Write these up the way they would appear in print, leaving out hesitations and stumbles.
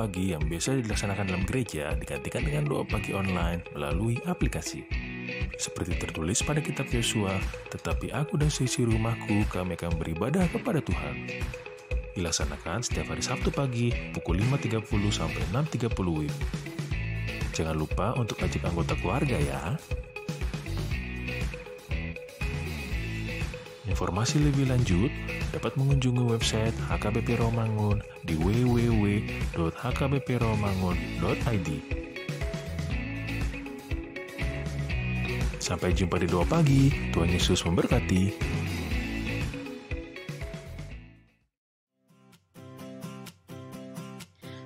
pagi yang biasa dilaksanakan dalam gereja digantikan dengan doa pagi online melalui aplikasi. Seperti tertulis pada kitab Yosua, tetapi aku dan seisi rumahku kami akan beribadah kepada Tuhan. Dilaksanakan setiap hari Sabtu pagi pukul 5.30 sampai 6.30 WIB. Jangan lupa untuk ajak anggota keluarga ya. Informasi lebih lanjut dapat mengunjungi website HKBP Romangun di www.hkbpromangun.id. Sampai jumpa di doa pagi. Tuhan Yesus memberkati.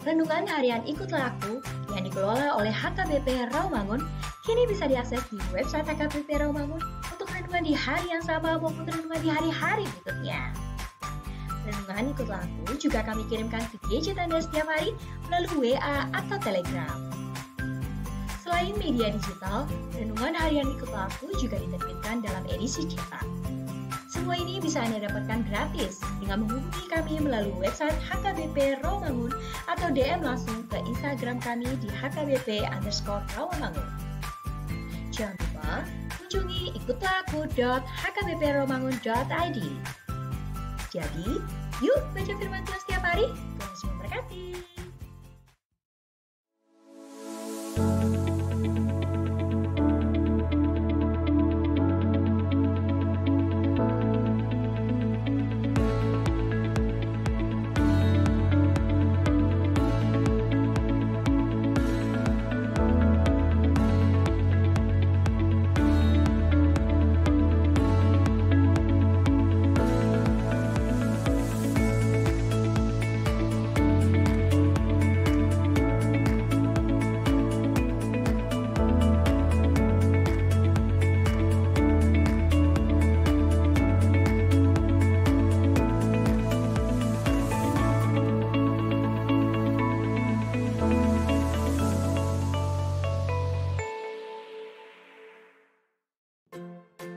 Renungan harian Ikutlah Aku yang dikelola oleh HKBP Rawamangun kini bisa diakses di website HKBP Rawamangun untuk renungan di hari yang sama maupun renungan di hari-hari berikutnya. Renungan Ikutlah Aku juga kami kirimkan ke gadget Anda setiap hari melalui WA atau Telegram. Selain media digital, renungan harian Ikutlah Aku juga diterbitkan dalam edisi cetak. Semua ini bisa Anda dapatkan gratis dengan menghubungi kami melalui website HKBP Rawamangun atau DM langsung ke Instagram kami di hkbp_rawamangun. Jangan lupa kunjungi ikutlahku.hkbpromangun.id. Jadi, yuk baca firman Tuhan setiap hari. Tuhan Yesus memberkati.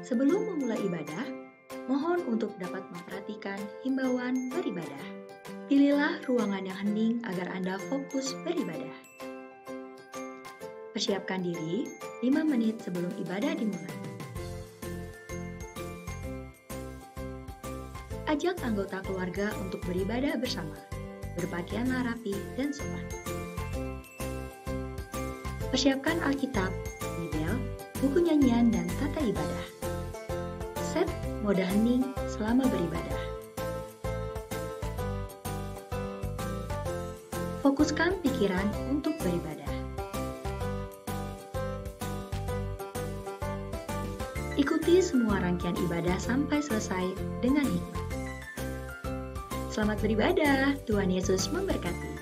Sebelum memulai ibadah, mohon untuk dapat memperhatikan himbauan beribadah. Pilihlah ruangan yang hening agar Anda fokus beribadah. Persiapkan diri 5 menit sebelum ibadah dimulai. Ajak anggota keluarga untuk beribadah bersama. Berpakaianlah rapi dan sopan. Persiapkan Alkitab, Bibel, buku nyanyian, dan tata ibadah. Set mode hening selama beribadah. Fokuskan pikiran untuk beribadah. Ikuti semua rangkaian ibadah sampai selesai dengan hikmat. Selamat beribadah, Tuhan Yesus memberkati.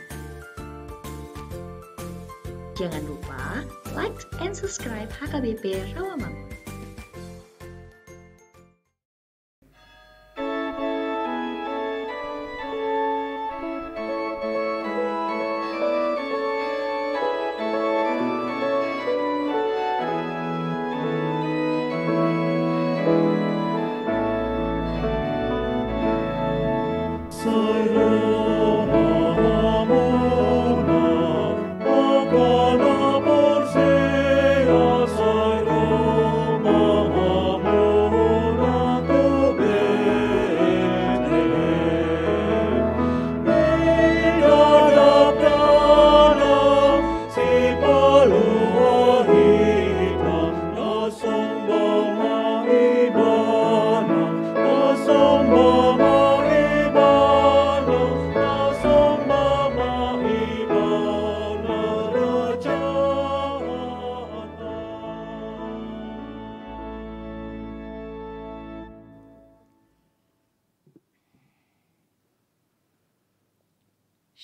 Jangan lupa like and subscribe HKBP Rawamangun.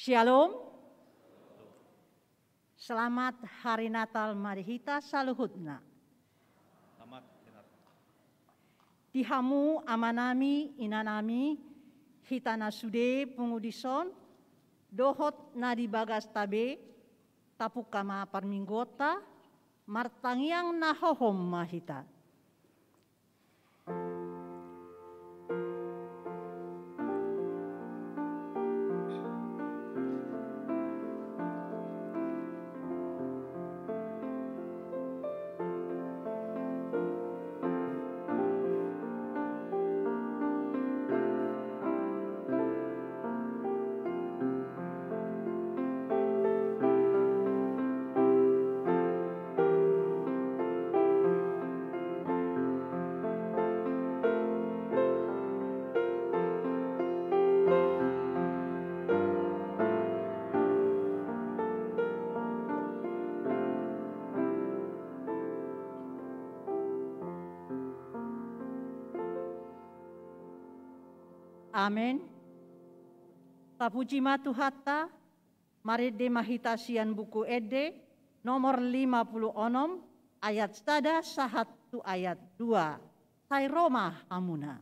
Shalom. Selamat Hari Natal Marihita Saluhutna. Dihamu amanami inanami hitana sude pengudison dohot nadi bagas tabe tapukama parminggota martangiang nahohom mahita. Amen. Tapuji matuhatta, mari demahita sian buku ede, nomor 56, ayat stada sahatu ayat 2. Sai Roma amuna.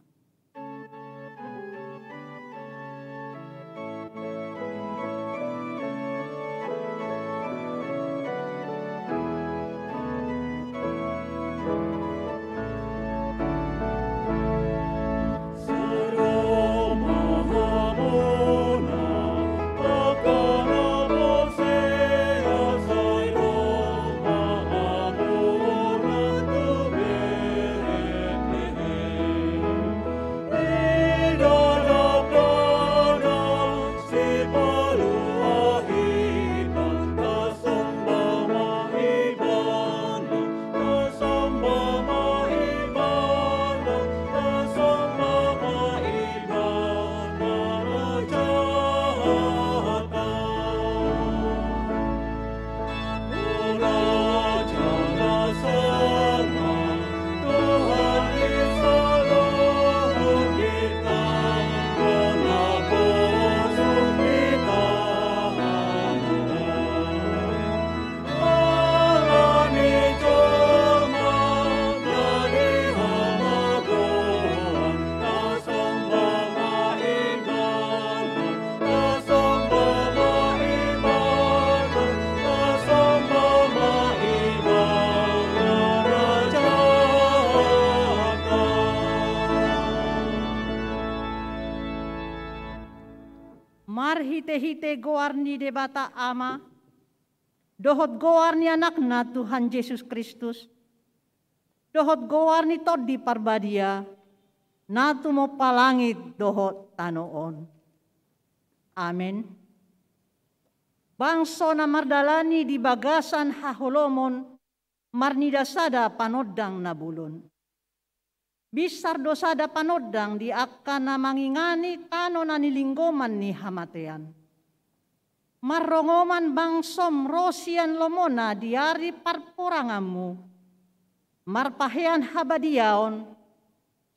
Hite-hite goarni debata ama, dohot goarni anakna Tuhan Yesus Kristus, dohot goarni todi parbadia, natu mo palangit dohot tanoon. Amen. Bangso na mardalani di bagasan haholomon, marnidasada panodang nabulon. Bisar dosada panodang di akana mangingani tano na nilinggoman ni hamatean. Marrongoman bangsom rosian lomona diari parporangamu. Marpahean habadiaon,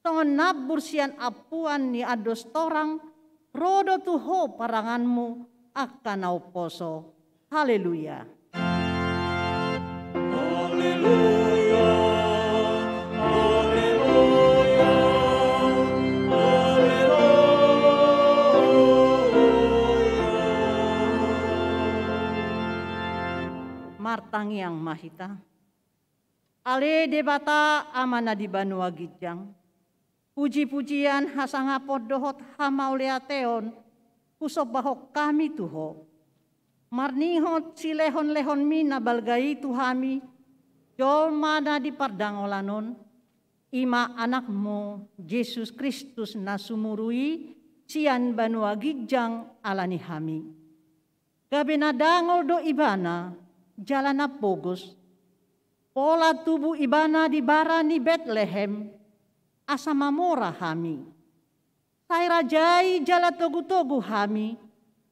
tongon nabursian apuan ni ados torang, rodo tuho paranganmu akanau poso. Haleluya. Haleluya. Martang yang mahita. Ale debata amana di Banua Gijang. Puji-pujian hasangapod dohot hamauleateon. Kusop bahok kami tuho. Marnihot silehon-lehon mina balgai tuhami. Jol mana di pardangolanon. Ima anakmu Yesus Kristus nasumurui. Sian Banua Gijang alani hami. Gabenadangol do ibana. Jalan apogos, pola tubuh ibana di barani Bethlehem, asa mamora hami. Sai rajai jala togu-togu hami,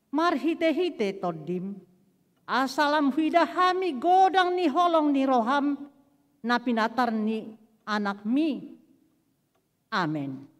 marhite-hite todim. Asalam huida hami godang ni holong ni roham, na pinatar ni anak mi. Amen.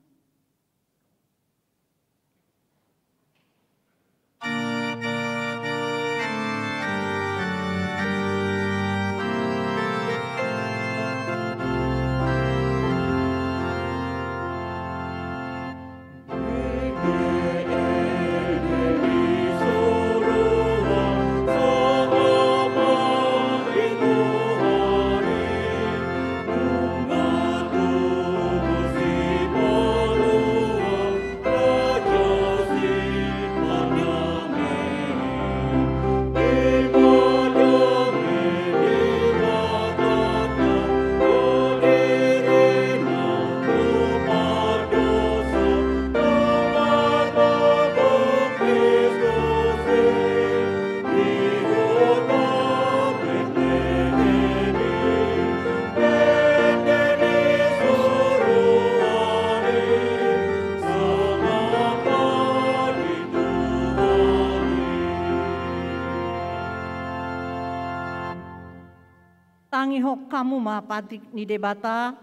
Tangihok kamu mapatik ni debata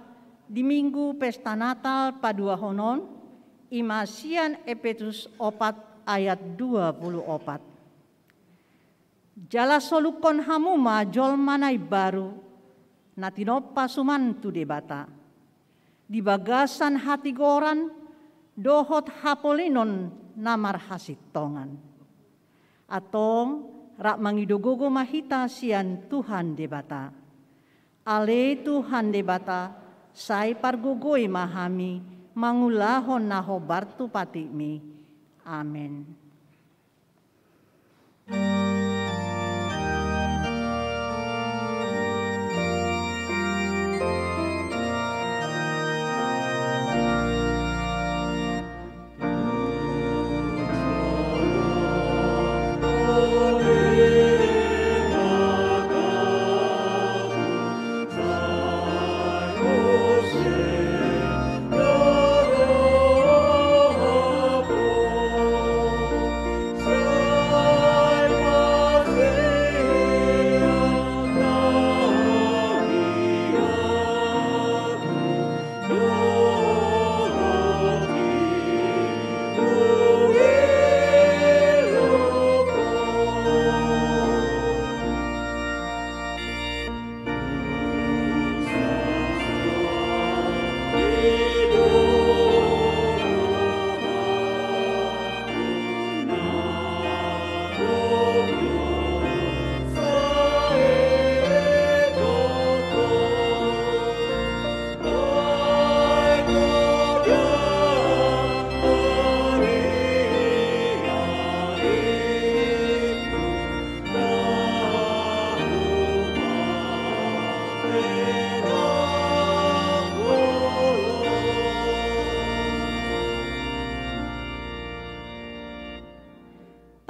di minggu pesta Natal padua honon, Imasian Efesus 4 ayat 24. Jala solukon hamuma jol manai baru, natinopa sumantu debata. Di bagasan hati goran, dohot hapolinon namar hasitongan. Atong rak mangidogogo mahita sian Tuhan debata. Ale Tuhan debata, sai pargogoi mahami, mangulahon naho bartu patimi. Amen.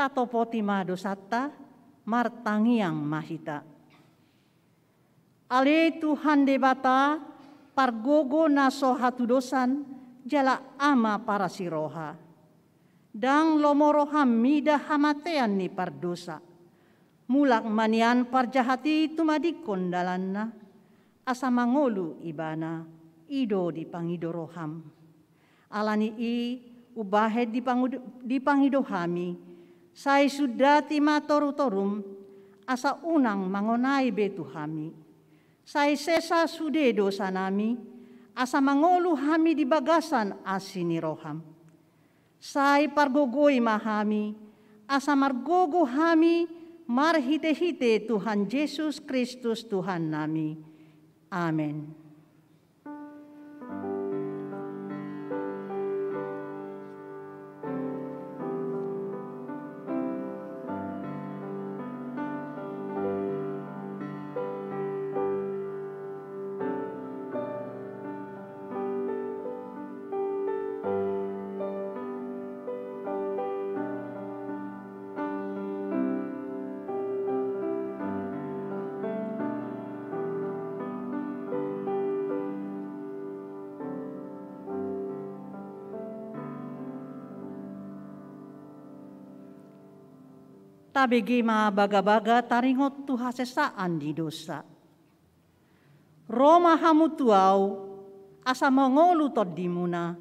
Tatopoti madosata martangiang mahita. Ale Tuhan debata pargogo naso hatudosan jala ama para siroha. Dang lomoroham mida hamatean ni pardosa. Mulak manian parjahati tumadikon dalanna. Asa mangolu ibana ido di pangidoroham. Alani i ubahed di pangidohami. Sai sudati matorutorum asa unang mangonai betuhami. Sai sesa sude dosa nami asa mangolu hami di bagasan asiniroham. Sai pargogoi mahami asa margogo hami marhite-hite Tuhan Yesus Kristus Tuhan nami. Amen. Tabegi ma baga-baga taringot tu hasesaan di dosa. Roma hamu tuau asa mongolu tod dimuna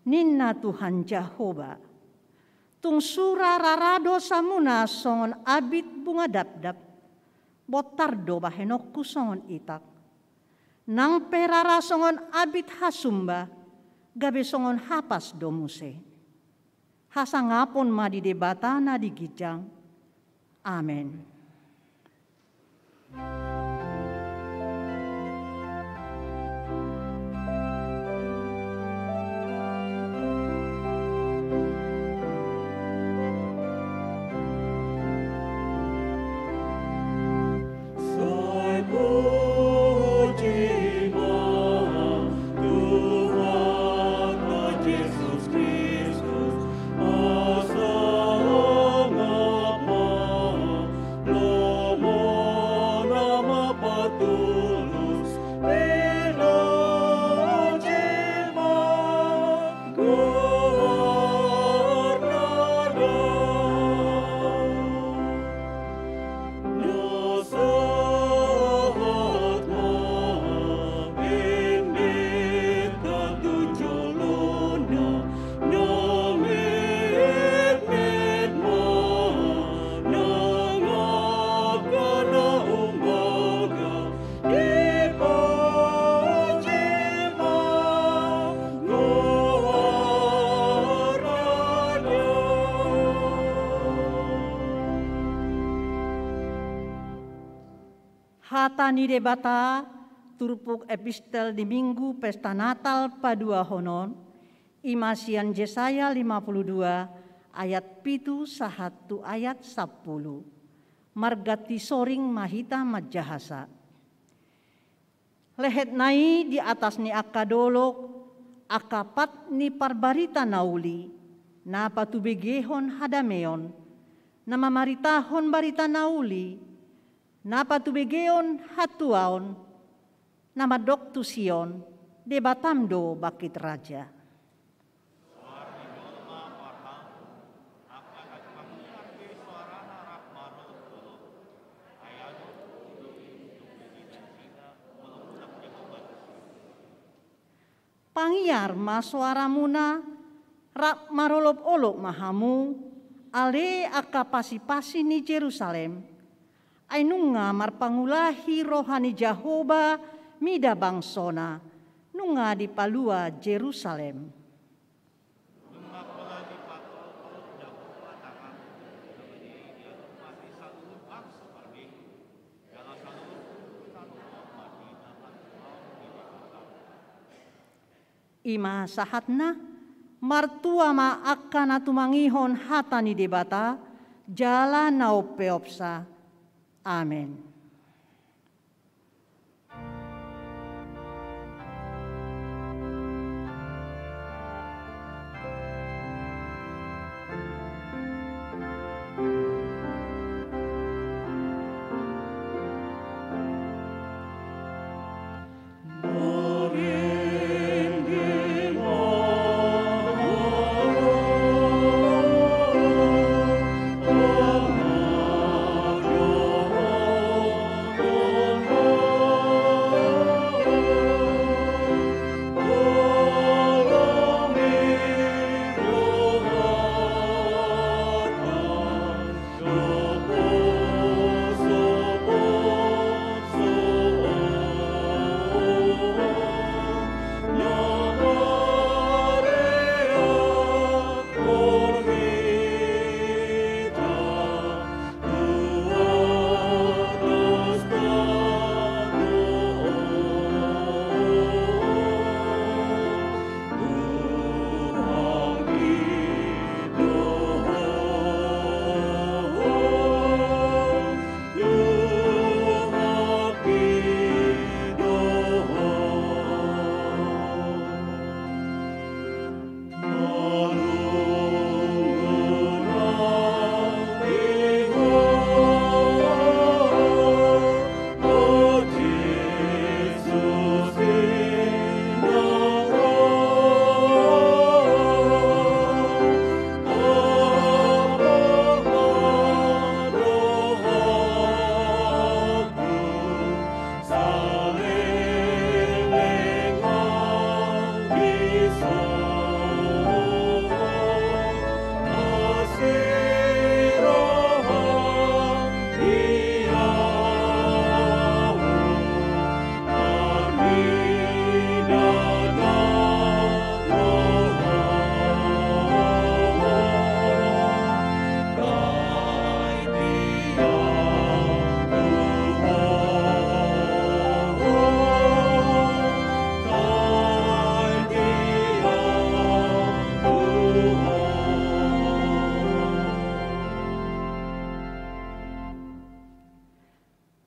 ninna Tuhan Jahoba. Tung sura rarado samuna songon abit bunga dapdap. Botardo bahenokku songon itak. Nang perara songon abit hasumba gabe songon hapas domuse. Hasangapon ma di debatana di gijang. Amen. Yesus Kristus, asa mengapa Hatani debata turpuk epistel di minggu pesta Natal padua honon, imasian Yesaya 52 ayat 7 ayat 10. Margati soring mahita majahasa. Lehet nai di atas ni akadolok, akapat ni parbarita nauli, na patubegehon hadameon, na mamaritahon barita nauli, na patubegeon hatuaon, na madoktusion, debatamdo bakit raja. Pangiar ma suaramuna, rak marolop-olop mahamu, ale aka pasi-pasi ni Jerusalem, ay nunga marpangulahi rohani Jahoba mida bangsona, nunga di palua Jerusalem. Ima sahatna, martua ma akana tumangihon hatani debata, jala nau peopsa. Amen.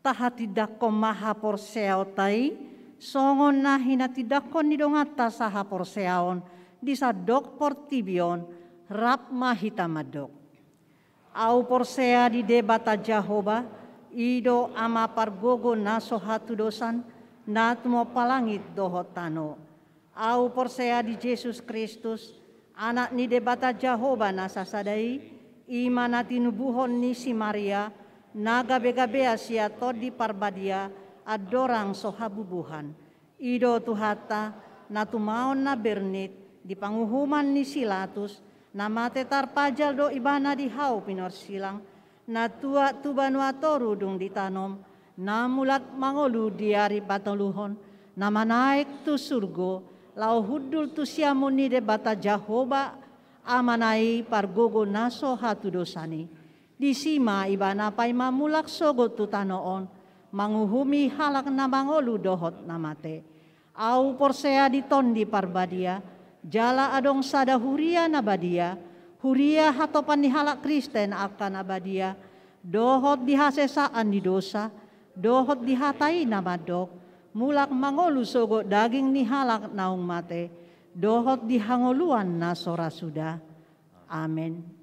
Tahatidakon maha porseao tai, songon na hinatidakon ni dongata saha porseaon, disadok portibion, rap mahita madok. Au porsea di debata Jahoba, ido ama pargogo naso hatu dosan, natumo palangit dohotano. Au porsea di Yesus Kristus, anak ni debata Jahoba nasasadai, ima tinubuhon ni si Maria, naga bega-bea sia todi parbadia adorang sohabubuhan. Ido tuhata natumaon na bernit di panguhuman ni Silatus na matetar pajal do ibana di hau pinor silang na tua tubanuatoru dung ditanom na mulat mangolu diari patoluhon na manaik tu surgo lau hudul tu siamun ni debata Jahoba amanai pargogo naso hatu dosani. Di sima ibana pay mamulak sogo tutanoon, manguhumi halak na mangolu dohot namate. Au porsea ditondi parbadia, jala adong sada huria nabadia, huria hatopan ni halak Kristen akan abadia, dohot dihasesaan di dosa, dohot dihatai namadok, mulak mangolu sogo daging ni halak naung mate, dohot dihangoluan na sora sudah. Amin.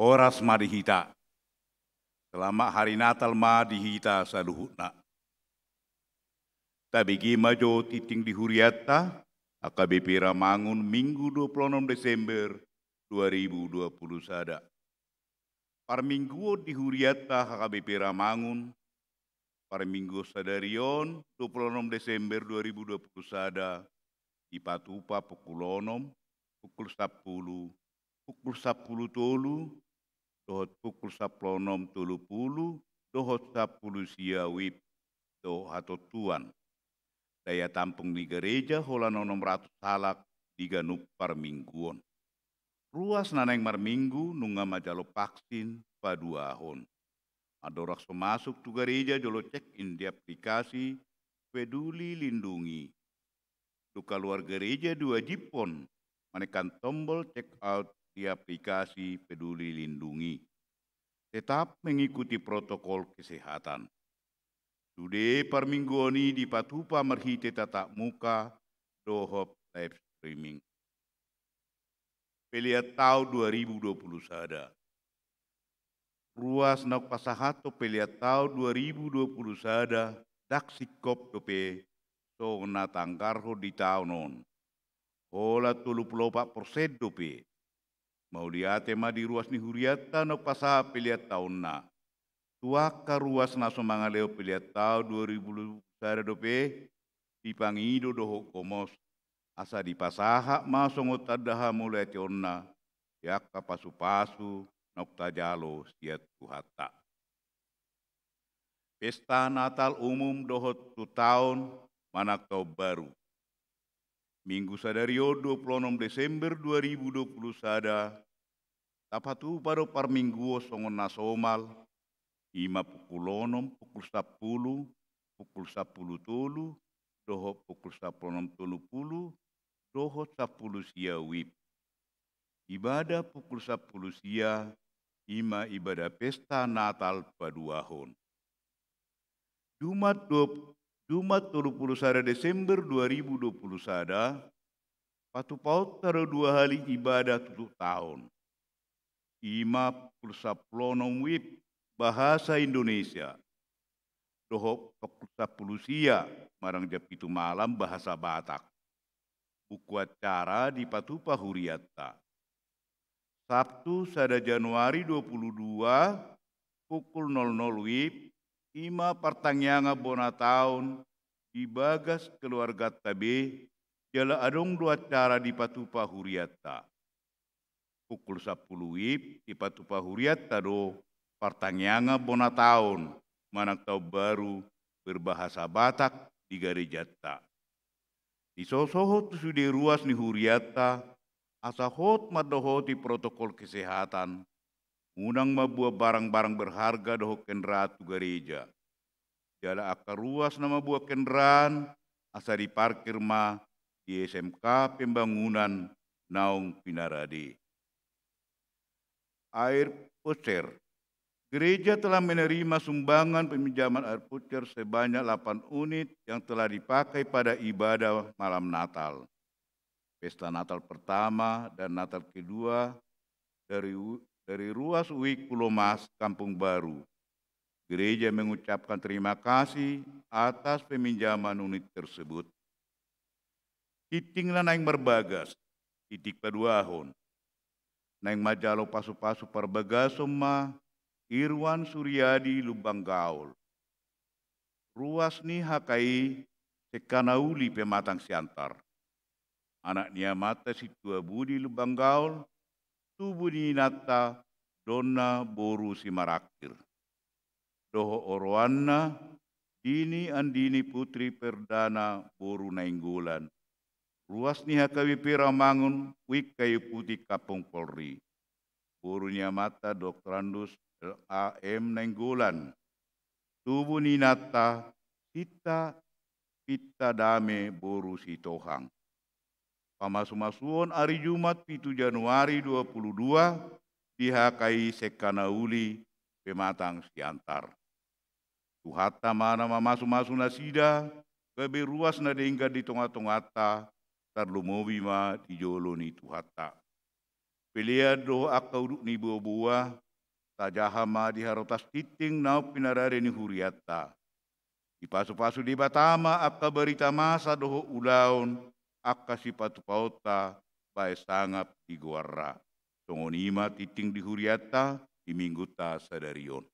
Oras ma dihita. Selama hari Natal ma dihita saluhutna. Tabigi majo titing di Huriata, AKBP Ramangun Minggu 26 Desember 2020 sada. Parmingguo di Huriata HKBP Ramangun, Parmingguo Sadarion 26 Desember 2020 sada, di Patupa pukul 6, pukul 10, pukul 10 tolu, dohot pukul 10 tolu puluh, dohot 10 sia wib, doh hato tuan. Daya tampung di gereja hola 600 salak di Ganup Parmingguon. Ruas naneng marminggu nunga majalo vaksin paduahon. Adorak masuk tu gereja jolo check in di aplikasi Peduli Lindungi. Duka luar gereja diwajibkan menekan tombol check out di aplikasi Peduli Lindungi. Tetap mengikuti protokol kesehatan. Sude Parmingguoni di Patupa marhite tatap muka dohop live streaming. Pelihat tahun 2020 sada. Ruas nak pasahato pelihat tahun 2020 sada dak sikop dope so na tangkarho di tahun. Hola 34% dope. Mau liate ma di ruas ni Huriata nak pasaha pelihat tahun na. Tuaka ruas na somangaleo pelihat tahun 2020 sada dope dipangido doho komos. Asa di pasaha masongot tadaha mulai tionna yakka pasu-pasu nokta jalo siat tuhata. Pesta Natal umum dohot tu tahun manak tau baru. Minggu sadario 26 Desember 2020 sada tapatu paro parmingguo songon nasomal ima pukul 6, pukul 10, pukul 10 tolu, dohot pukul 10 tolu puluh, dohot 10 sia wib. Ibadah pukul 10 sia, ima ibadah pesta Natal paduahon. Jumat 30 Desember 2020 sada, patu paut taro 2 hari ibadah tutup tahun. Ima pukul 10 wib bahasa Indonesia. Dohot pukul 10 sia, marang japitu malam bahasa Batak. Buku acara di Patupa Huriata. Sabtu sada Januari 22 pukul 00 wib ima pertanyaan bona tahun di bagas keluarga tabe jala adong 2 acara di Patupa Huriata. Pukul 10 wib di Patupa Huriata do pertanyaan bona tahun manak tau baru berbahasa Batak di Garejata. Di sosohot sudah ruas ni Huriata, asa hot madohoti protokol kesehatan, unang mabuah barang-barang berharga doho kendaraan tu gereja. Jala akar ruas nama buah kendaraan, asa diparkir ma di SMK Pembangunan Naung Pinaradi. Air pocer. Gereja telah menerima sumbangan peminjaman air pucer sebanyak 8 unit yang telah dipakai pada ibadah malam Natal. Pesta Natal pertama dan Natal kedua dari ruas Uik Pulau Mas, Kampung Baru. Gereja mengucapkan terima kasih atas peminjaman unit tersebut. Titinglah naing berbagas, titik paduahon. Naing majalo pasu-pasu perbagasum ma, Irwan Suryadi Lubang Gaul. Ruas ni hakai sekanauli pematang siantar. Anak nia mata si tua budi Lubang Gaul, tubuh ni nata donna boru si marakir. Doho oroanna dini andini putri perdana boru nainggolan. Ruas ni hakawi Ramangun wik kayu putih Kapung Polri. Borunya mata Dr. Andus LAM Nainggolan. Tubuh ni nata sita pita dame boru si tohang. Pamasu-masuon hari Jumat 7 Januari 22 dihakai sekanauli pematang siantar. Tuhata mana mamasu-masu nasida gabe ruas na dengga di tonga-tongata tarlumobi ma di jolo ni tuhata. Peliado akau ni buah-buah tajahama di harotas titing nau pinarare ni Huriata. Di pasu-pasu di Batama akka berita masa doho ulaun akka si patu pauta bae sangap di Guarra. Songonima titing di Huriata di minggu ta sadarion.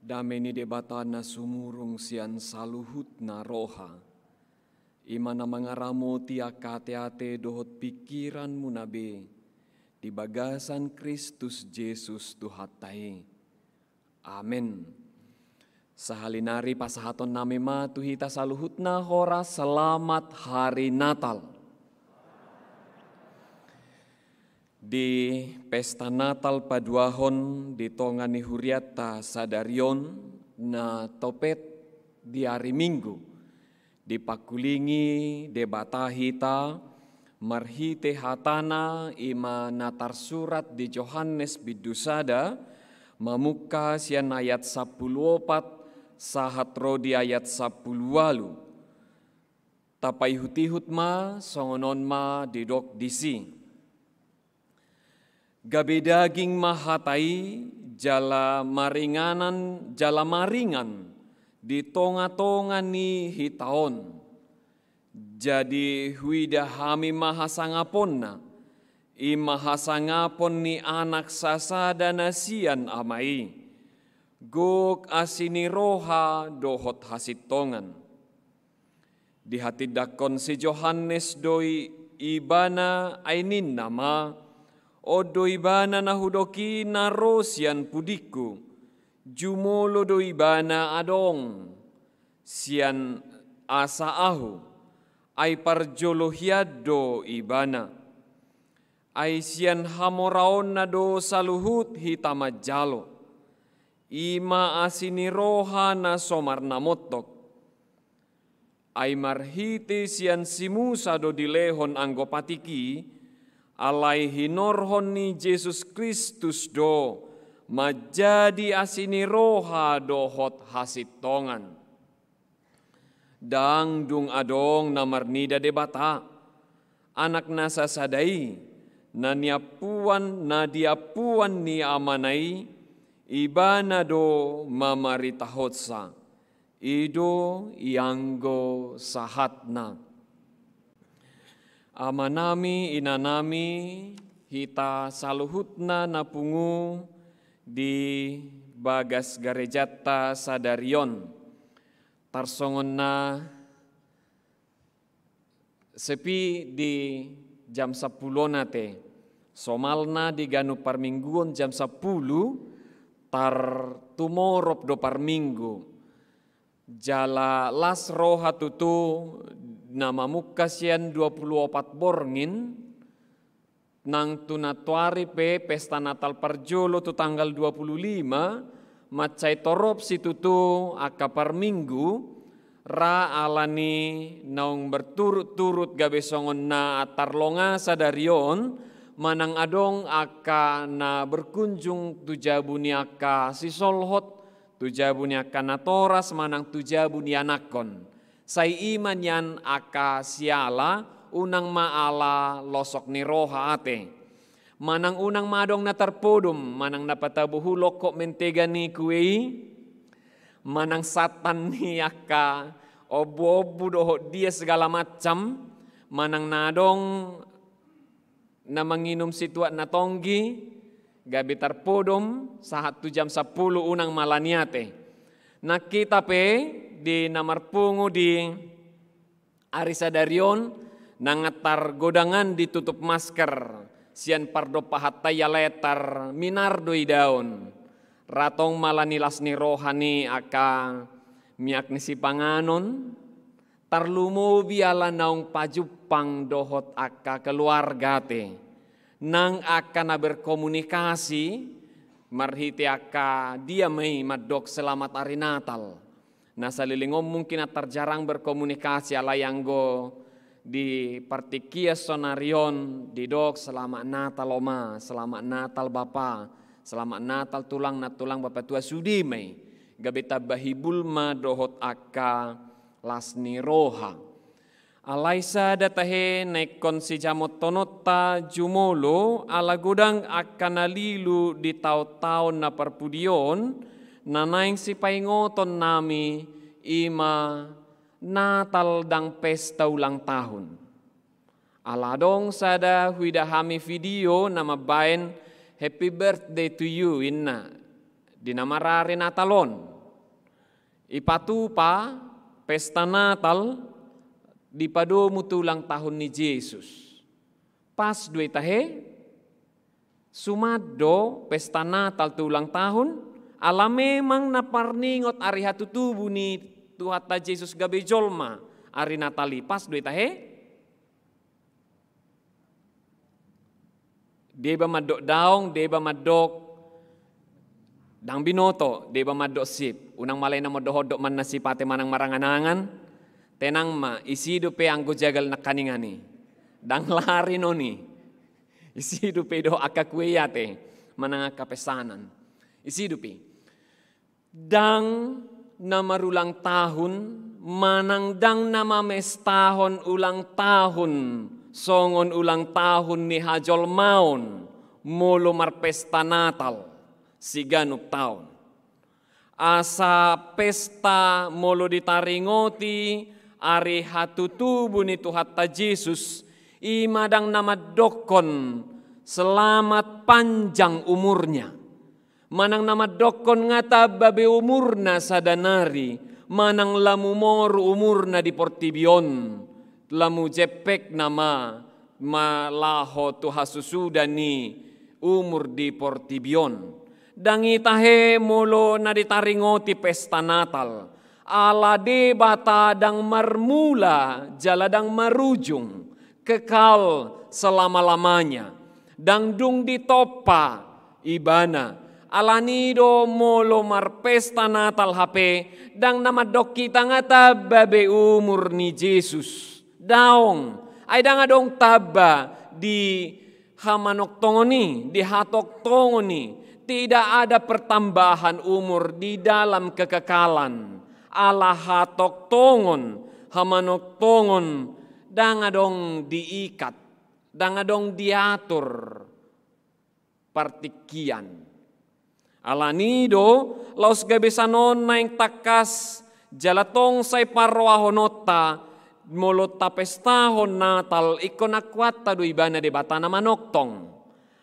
Dameni debatana sumurung sian saluhutna roha. Imana mangaramo tiaka ate dohot pikiran munabe. Di bagasan Kristus Yesus Tuhatai. Amin. Sahalinari pasahaton namema tuhita saluhutna hora selamat hari Natal. Di pesta Natal paduahon di tongani huriata sadarion na topet di hari Minggu. Dipakulingi debatahita marhite hatana ima natar surat di Yohanes bidusada mamuka sian ayat 14 sahat rodi ayat 10 walu. Tapai hutihut ma songonon ma didok disi. Gabe daging mahatai jala maringan di tonga-tonga ni hitaon. Jadi huida hami mahasangaponna, imahasangapon ni anak sasada nasian amai. Gok asini roha dohot hasitongan. Di hati dakon si Yohanes doi ibana ainin nama, odo ibana nahudoki narosian pudiku, jumolo do ibana adong, sian asa ahu, ay parjolohiado ibana, ay sian hamoraon na do saluhut hitamajalo, ima asini roha na somar namotok, ay marhiti sian simusa do dilehon anggopatiki, alai hinorhon ni Yesus Kristus do majadi asini roha dohot hasitongan. Dang dung adong namarnida debata anak nasa sadai na diapuan ni amanai ibana do mamaritahotsa ido ianggo sahatna. Amanami inanami hita saluhutna napungu di bagas garejata sadarion tarsongon na sepi di jam 10 nate somalna di ganu parmingguon jam 10 tar tumorop do parminggu jala las roha tutu nama mukasian 24 borngin nang tunatuari pe pesta Natal parjolo tu tanggal 25 macai torop situtu aka per minggu ra alani naung berturut-turut gabe songon na tarlonga sadarion manang adong aka na berkunjung tujabuni aka sisolhot tujabuni aka natoras manang tujabuni anakon sai iman yan aka siala unang maala losok ni roha ate manang unang madong na tarpodum, manang napatabuhulok ko mentega ni kuwei, manang satan ni aka, obo-obo doho dia segala macam, manang nadong na manginum situat na tonggi, gabi tarpodum, sahat 7:10 unang malaniate. Nakita pe di namarpungo di Arisadarion, nangatar godangan ditutup masker, sian pardo pahataya letar minardoi daun ratong malanilas ni rohani aka miak ni si panganon tarlumo biala naung pajupang dohot aka keluarga te nang aka na berkomunikasi marhiti aka dia may madok selamat hari Natal nasa lilingom mungkin atar jarang berkomunikasi alayanggo di partikia sonarion di dok selamat Natal oma, selamat Natal Bapa, selamat Natal tulang na tulang Bapa tua sudi may gabita bahibul ma dohot aka lasni roha. Alaisa datahe naikon si jamot tonota jumolo ala gudang akan nalilu di tau-tau na perpudion nanaing si paingoton nami ima Natal dang pesta ulang tahun. Aladong sada huidahami video nama bain happy birthday to you inna dinamarari Natalon. Ipatupa pesta Natal di pado mutulang tahun ni Yesus. Pas dua tahe sumado pesta Natal tulang tahun ala memang naparningot ari hatu tubuh ni Tuhan Yesus gabe jolma ari Natali pas dua tahe deba madok daong deba madok dang binoto deba madok sip unang malay na modohodok man nasipate manang maranganangan tenang ma isi dupe anggo jagal na kaningani dang lari noni isi dupe do akakweyate manang kapesanan isi dupe dang nama ulang tahun, manang dang nama mestahon ulang tahun, songon ulang tahun ni hajol maun, molo marpesta Natal, siganup tahun. Asa pesta molo ditaringoti, ari hatutubu ni Tuhan Yesus, imadang nama dokon, selamat panjang umurnya. Manang nama dokon ngata babe umurna sadanari, manang lamu mor umurna di portibion, lamu jepek nama malaho tuha susudani umur di portibion. Dangi tahe molo na ditaringoti pesta Natal, ala debata dang marmula jaladang marujung, kekal selama-lamanya, dang dung ditopa ibana. Alanido molo marpesta Natal HP dang nama dok kita ngata babe umur ni Yesus daong ay dang adong taba di hamanok tongoni di hatok tongoni tidak ada pertambahan umur di dalam kekekalan ala hatok tongon hamanok tongon dang adong diikat dang adong diatur partikian. Alanido laos gabesanon naing takas jalatong say parwahonota molot tapestahon Natal ikon akwata do ibana de batana manoktong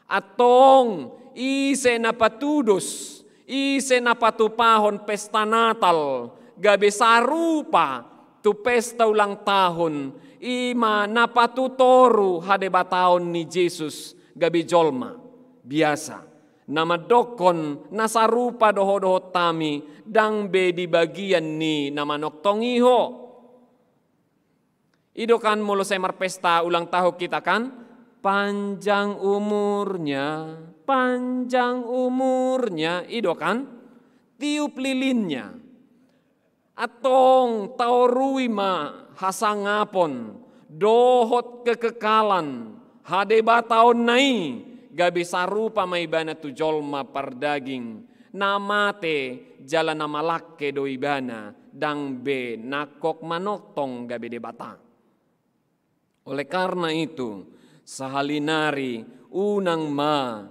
atong ise na patudos ise na patupahon pesta Natal gabesarupa tu pesta ulang tahun ima napatutoru hade bataon ni Yesus gabi jolma biasa. Nama dokon nasarupa doho-doho tami dang be di bagian ni nama noktong iho. Ido kan mulu saya marpesta ulang tahun kita kan panjang umurnya ido kan tiup lilinnya, atong taurui ma hasangapon, dohot kekekalan, hadeba tahun nai, gabi sarupa maibana tu jolma pardaging, namate jalan nama lakke doibana, dang be nakok manotong gabi debata. Oleh karena itu, sahalinari unang ma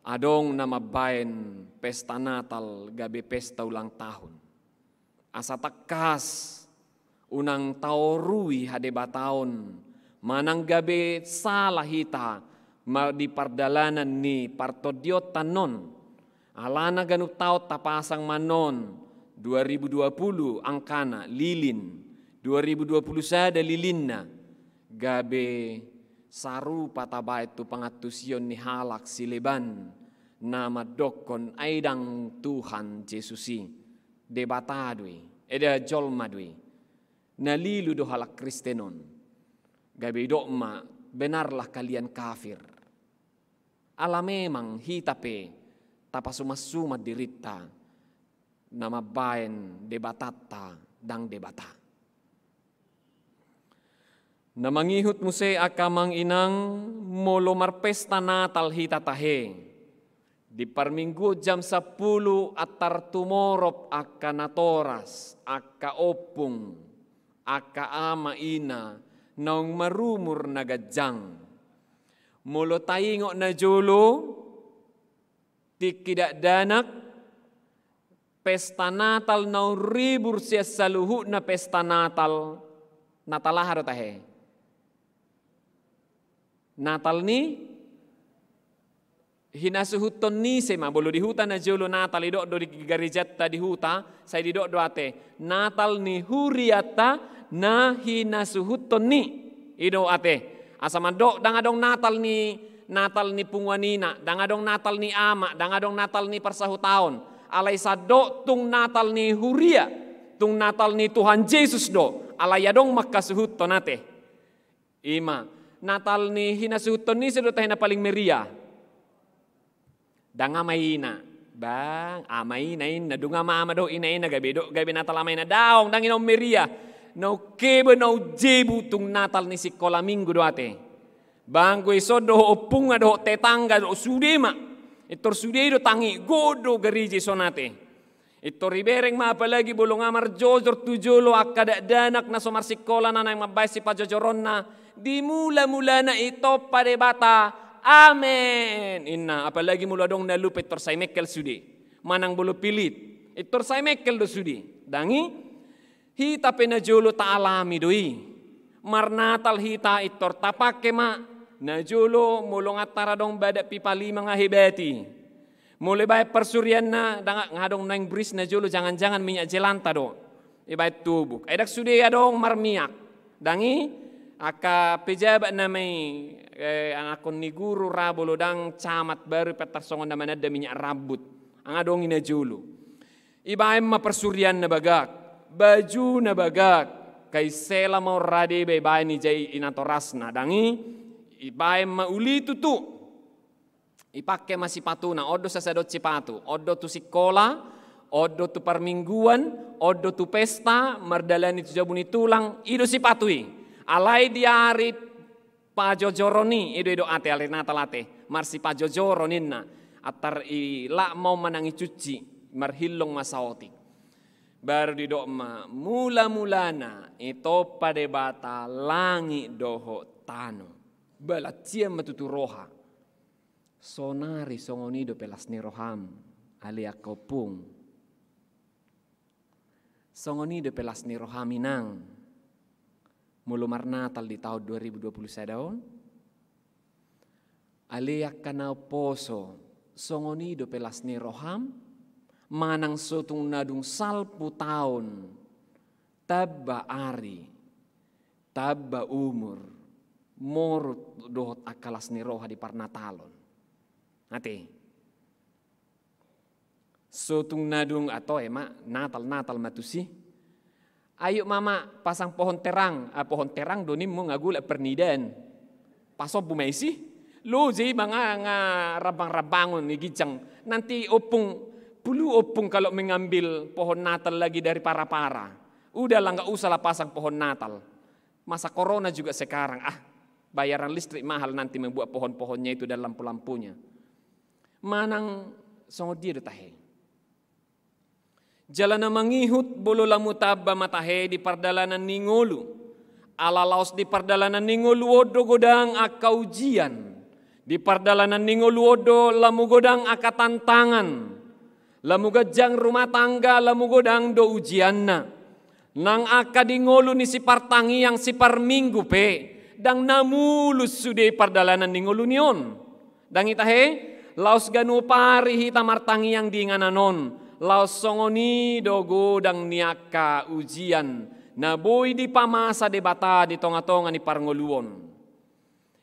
adong nama baen pesta Natal gabi pesta ulang tahun. Asa tekas unang taurui hadeba tahun manang gabi salah hita ma di pardalanan ni partodiota non alana ganu taut tapasang manon 2020 angkana lilin 2020 sada lilinna gabe saru pataba itu pangatusion ni halak sileban nama dokon aidang Tuhan Yesusi debatadui eda jolmadui nalilu do halak Kristenon gabe dokma benarlah kalian kafir ala memang hitape tapasuma-suma dirita nama baen debatata dang debata. Namangihut muse akamang inang molomar pesta Natal hita tahe. Di parminggu jam 10 atar tumorop aka natoras, aka opung, aka ama ina, naung marumur nagajang. Molo tayingo na jolo, tikidak danak, pesta Natal naung ribur siya saluhu na pesta Natal, natalaharo tahe. Natal ni hinasuhuton ni sema bolo di huta na jolo Natal idok do di garijata di huta saya didok do ate Natal ni huriata na hinasuhuton ni ido ate asama dok dangadong Natal ni pungwanina dangadong Natal ni ama dangadong Natal ni persahutaon alay sa do tung Natal ni huria tung Natal ni Tuhan Yesus do alay adong makasuhuton ate ima Natal ni hinasuhuton ni sedot tayo na paling meriah. Danga mayina. Bang, amay na ina. Dunga maama do ina ina gabi. Gabi Natal amay na daong. Dangin ang meriah. No kebo no jebu tung Natal ni si Kolaminggo do ate. Bang ko iso do opunga do tetangga do sudema. Itor sude do tangi. Godo gariji sonate. Ito ribereng mapalagi bulong amar jojor tujolo akada danak na somar sikola na nang mabay si pajojoron na. Di mula-mula na ito pada bata. Amen. Inna apalagi mula dong nalupit tor say mekel sudi. Manang bulu pilit. Itor say mekel do sudi. Dangi hita penajolo ta alami doi. Marnatal hita itor tapake ma. Najolo mulong atara dong badak pipali mga hebeti. Mulai baik persurian na ngadong nang bris najolo jangan-jangan minyak jelanta do. Ibaik tubuk. Edak sudi adong marmiak. Dangi aka pejabat namai anakon ni guru rabolo dang camat baru petarsongon naman ada minyak rambut ang adong ina julu ibaim mapersurian na bagak baju na bagak kay sela mo rade bay ni jay inatoras na dangi ibaim mauli tutu ipake masipatu na odo sa sadot sipatu odo tu sikola odo tu parmingguan odo tu pesta mardalan itu jabuni tulang ido sipatui alay diari pajojoroni ido ate alay natalate marsi pajojoronin na atar ila mau manangi cuci marhilong masaotik baru didok ma mula-mulana ito padebata langi doho tano balat siya matuturoha sonari songonido pelas ni roham alia kopung songonido pelas ni rohaminang mulumar Natal di tahun 2020 daon aliak kanau poso songonido pelas ni roham manang sotung nadung salpu tahun tabba ari tabba umur morut dohot akalas ni roha di parnatalon ate sotung nadung atau emak Natal matusi ayo mama pasang pohon terang donim mo ngagula pernidan. Pasok bumaisi. Lo jay mga rabang-rabangon ni gijang. Nanti opong Hulu opung kalau mengambil pohon Natal lagi dari para-para. Udahlah nggak usahlah pasang pohon Natal. Masa corona juga sekarang. Bayaran listrik mahal nanti membuat pohon-pohonnya itu dan lampu-lampunya. Manang songo dia tahe. Jalana mangihut bolo lamu tabba matahe di pardalanan ningolu. Ala laos di pardalanan ningolu odo godang aka ujian. Di pardalanan ningolu odo lamu godang aka tantangan. Lamu gajang rumah tangga lamu godang do ujianna. Nang aka di ngolu ni si partangi yang si parminggu pe. Dang namulus sude pardalanan ni ngolu nion. Dang itahe laos ganu pari hita martangi yang diingananon. Laos songoni do godang niaka ujian. Naboy di pamasa debata di tonga-tonga ni parngoluon.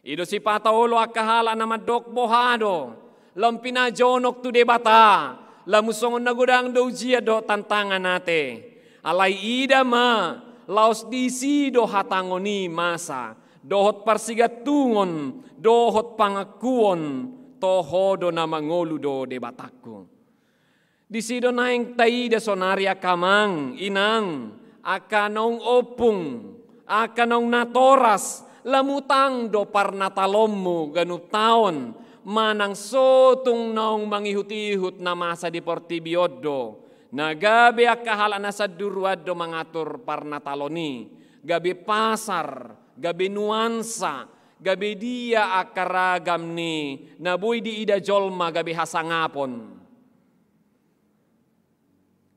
Ido si pataolo akahala nama dok bohado. Lampina jonok tu debata. Lamusongon nagodang do ujia do tantangan nate. Alai ida ma laos disi do hatangoni masa. Dohot parsigatungon, dohot pangakuon, toho do nama ngolu do debataku. Disido naeng taida sonaria kamang, inang, akanong opung, akanong natoras, lamutang do parnatalommu ganup taon, manang sotung naong mangihut-ihut na masa di Portibiodo, na gabi akahala na sa durwado mangatur parnataloni, gabi pasar, gabi nuansa, gabi dia akaragam ni, nabuy di ida jolma gabi hasangapon.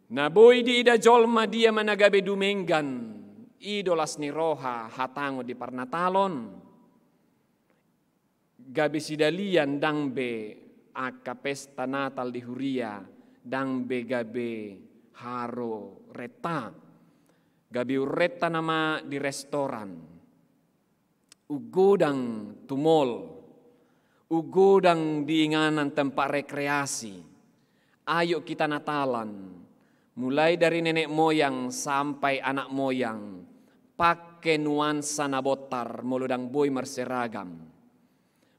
Nabuy di ida jolma dia managabi dumenggan, idolas ni roha hatango di parnatalon. Gabi sidalian dangbe aka pesta natal di huria, dangbe gabe haro reta. Gabi ureta nama di restoran. Ugodang tumol. Ugodang diinganan tempat rekreasi. Ayo kita natalan. Mulai dari nenek moyang sampai anak moyang. Pakai nuansa nabotar, muludang boy merseragam.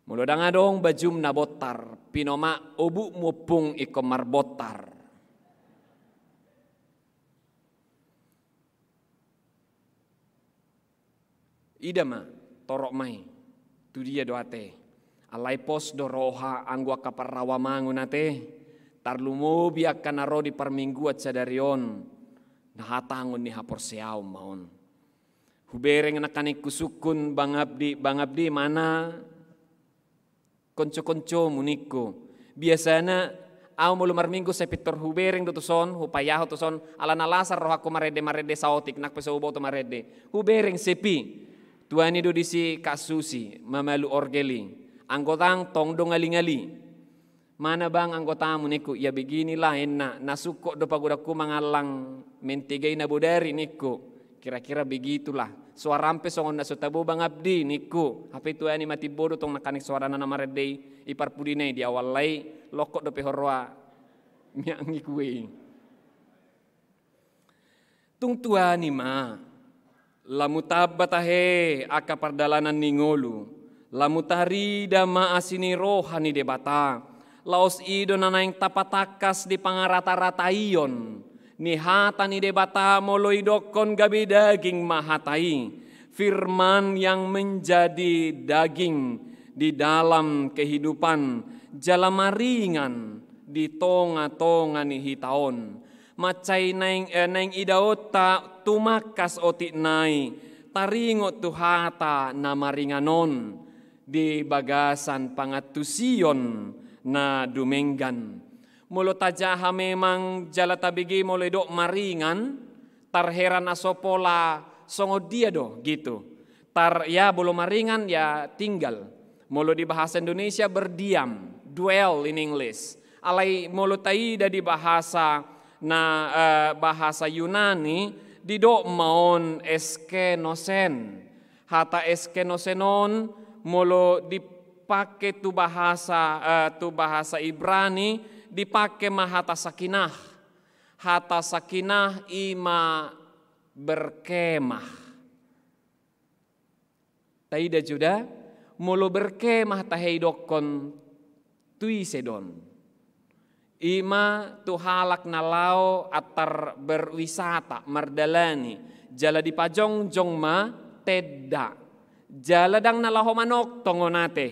Muludang adong bajum nabotar, pinoma obu mupung iko marbotar. Ida ma, torok mai, tu dia doate. Alai pos do roha angwa kaparrawa mangun ate. Tarlumo biak kanaro di parmingguat sadarion. Nahatangon ni hapor seaw maon. Hubereng nakanik kusukun bang abdi mana konco-konco muniko. Biasana aw mulu marminggu sa pitor hubereng do tuson, hupayaho tuson, ala nalasar roh ako marede saotik nak pesaubo to marede. Hubereng sepi. Tuani do disi kasusi, mamalu orgeli. Anggotang tong do ngali-ngali. Mana bang anggota niku? Ya beginilah enak. Nasuko do pagudaku mangalang mentigay na budari niku. Kira-kira begitulah. Suarampe songon na sutabu bang abdi niku. Hape tuani mati bodo tong nakanik suara na maredey iparpudinay di awal lay lokok do pehorwa miangi kuwe. Tung tuani ma lamutab batahe aka pardalanan ningolu. Lamutari dama asini rohani debata. Laos ido nanaing tapatakas di pangarata-rataion. Ni hata ni debata moloi dokon gabi daging mahatai. Firman yang menjadi daging di dalam kehidupan. Jalamaringan di tonga-tonga ni hitaon. Macay naing idaota tumakas otik nai. Taringot tu hata na maringanon. Di bagasan pangatusion na dumenggan. Mulo tajaha memang jala tabigi mulai dok maringan. Tarheran asopola songo dia do gitu. Tar ya belum maringan ya tinggal. Mulo di bahasa Indonesia berdiam. Dwell in English. Alai mulo taida di bahasa bahasa Yunani. Di dok maon eskenosen. Hata eskenosenon mulo dipakai tu bahasa Ibrani dipakai mahata sakinah. Hata sakinah ima berkemah. Taida juda mulo berkemah tahei dokon tui sedon. Ima tu halak nalau atar berwisata mardalani jala di pajongjong ma tedda jala dang nalaho manok tongonate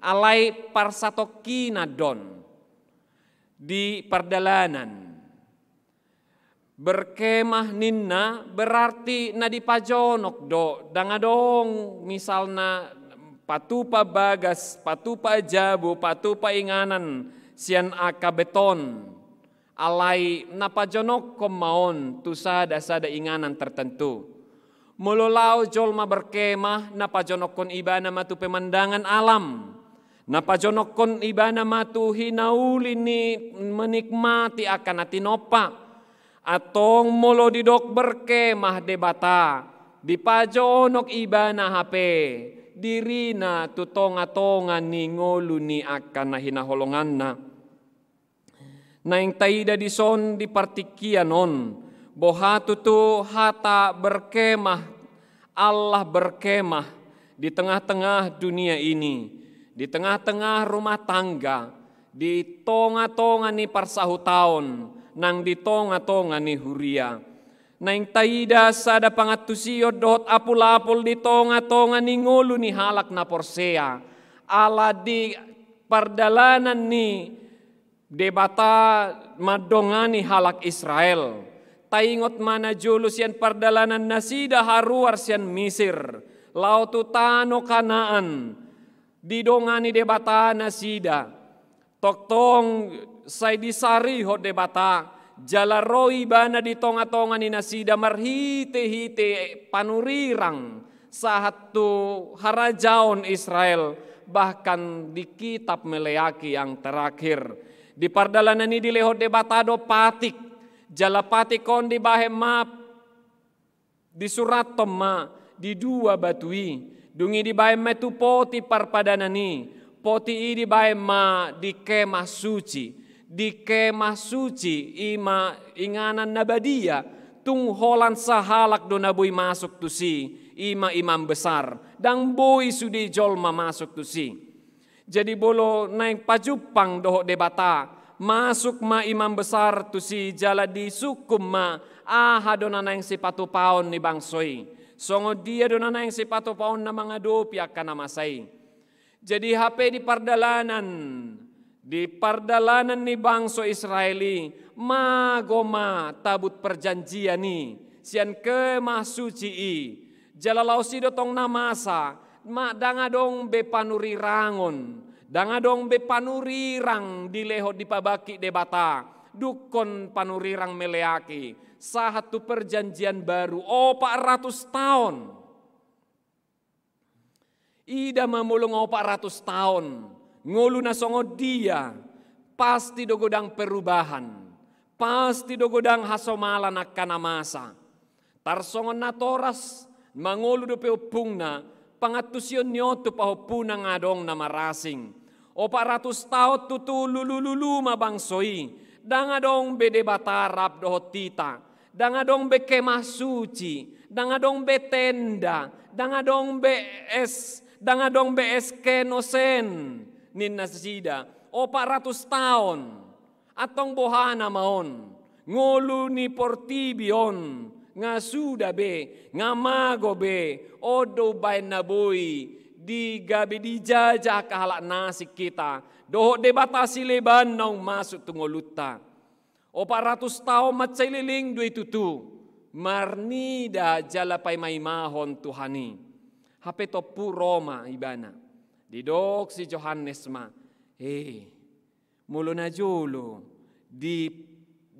alai parsatokina don di pardalanan berkemah ninna berarti na di pajonok do dangadong misalna patupa bagas patupa jabu patupa inganan sian aka beton alai napajonok komaon tu sada inganan tertentu. Mululau jolma berkemah napajonok kon ibana matu pemandangan alam. Napajonok kon ibana matu hinauli ni menikmati akan atinopa. Atong molo didok berkemah debata di pajonok ibana hape dirina tutonga-tonga ni ngolu ni akan nahinaholongan na. Naing taida di son di partikianon bohatu tu hata berkemah Allah berkemah di tengah-tengah dunia ini, di tengah-tengah rumah tangga, di tonga-tonga ni parsahutaon, nang di tonga-tonga ni huria. Naing taida sada pangatusio dot apul-apul di tonga-tonga ni ngolu ni halak na porsea. Ala di pardalanan ni debata madongani halak Israel. Taingot mana julus yan pardalanan nasida haruar sian Misir. Lautu tano Kanaan. Didongani debata nasida. Toktong say disari ho debata. Jalaroi bana di tonga-tonga ni nasida marhite-hite panurirang sahatu harajaon Israel. Bahkan di kitab Meleaki yang terakhir. Di pardalanan ini dilehot debatado patik. Jala patik kon di bahe map. Di surat ma. Di dua batui. Dungi di bahe metu poti parpadanani. Poti di bahe ma di kemah suci. Di kemah suci ima inganan nabadia. Tung holan sahalak do nabui masuk tu si. Ima imam besar. Dang boi sudi jolma masuk tu si. Jadi bolo naik pajupang dohok debata. Masuk ma imam besar tu si jala di sukum ma. Aha dona naik sipatu paon ni bangsoi. Songo dia dona naik sipatu paon na mga dopi akan namasay. Jadi HP di pardalanan. Di pardalanan ni bangso Israeli. Magoma tabut perjanjian ni. Sian kemah suci i. Jala lausido tong namasa. Ma dangadong be panurirangon, dangadong be panurirang dileho di pabaki debata, dukon panurirang Meleaki, sahatu perjanjian baru 400 tahun. Ida mamulong 400 tahun, ngulu na songo dia, pasti dogodang perubahan, pasti dogodang hasomalan akan masa. Tarsongon na toras, mangulu do peupung na, pangatusyon nyo tu pahupuna nga dong na marasing. 400 taot tutu lulululu mabangsoi. Dangadong bede batarap dohot tita. Dangadong be kemah suci. Dangadong be tenda. Dangadong be eskenosen. Ninna sida. 400 taon. Atong bohana maon. Ngulu ni portibion. Nga suda be, nga mago be, odo bay na boy, di gabi di jaja kahalak nasik kita, doho debata sileban nang masuk tungoluta. 400 tahun matsay liling dui tutu, marnida jalapay may mahon tuhani. Hapeto pu Roma ibana, didok si Johannes ma, mulo na julo, di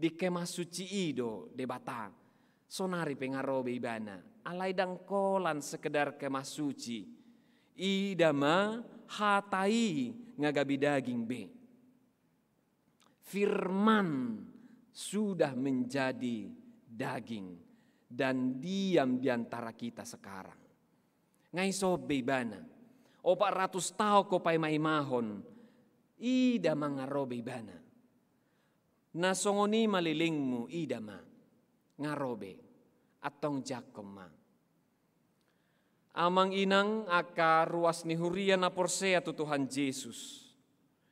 kemah suci ido debata. Sonari pengarobe ibana, alai dangkolan sekedar kemah suci. Ida ma hatai ngagabi daging be. Firman sudah menjadi daging dan diam di antara kita sekarang. Ngai sobe ibana, 400 tahun ko pay maimahon, ida mangarobe ibana. Nasongoni malilingmu ida ma. Ngarobe atong jakoma. Amang inang aka ruas ni huria na porsea tu Tuhan Yesus.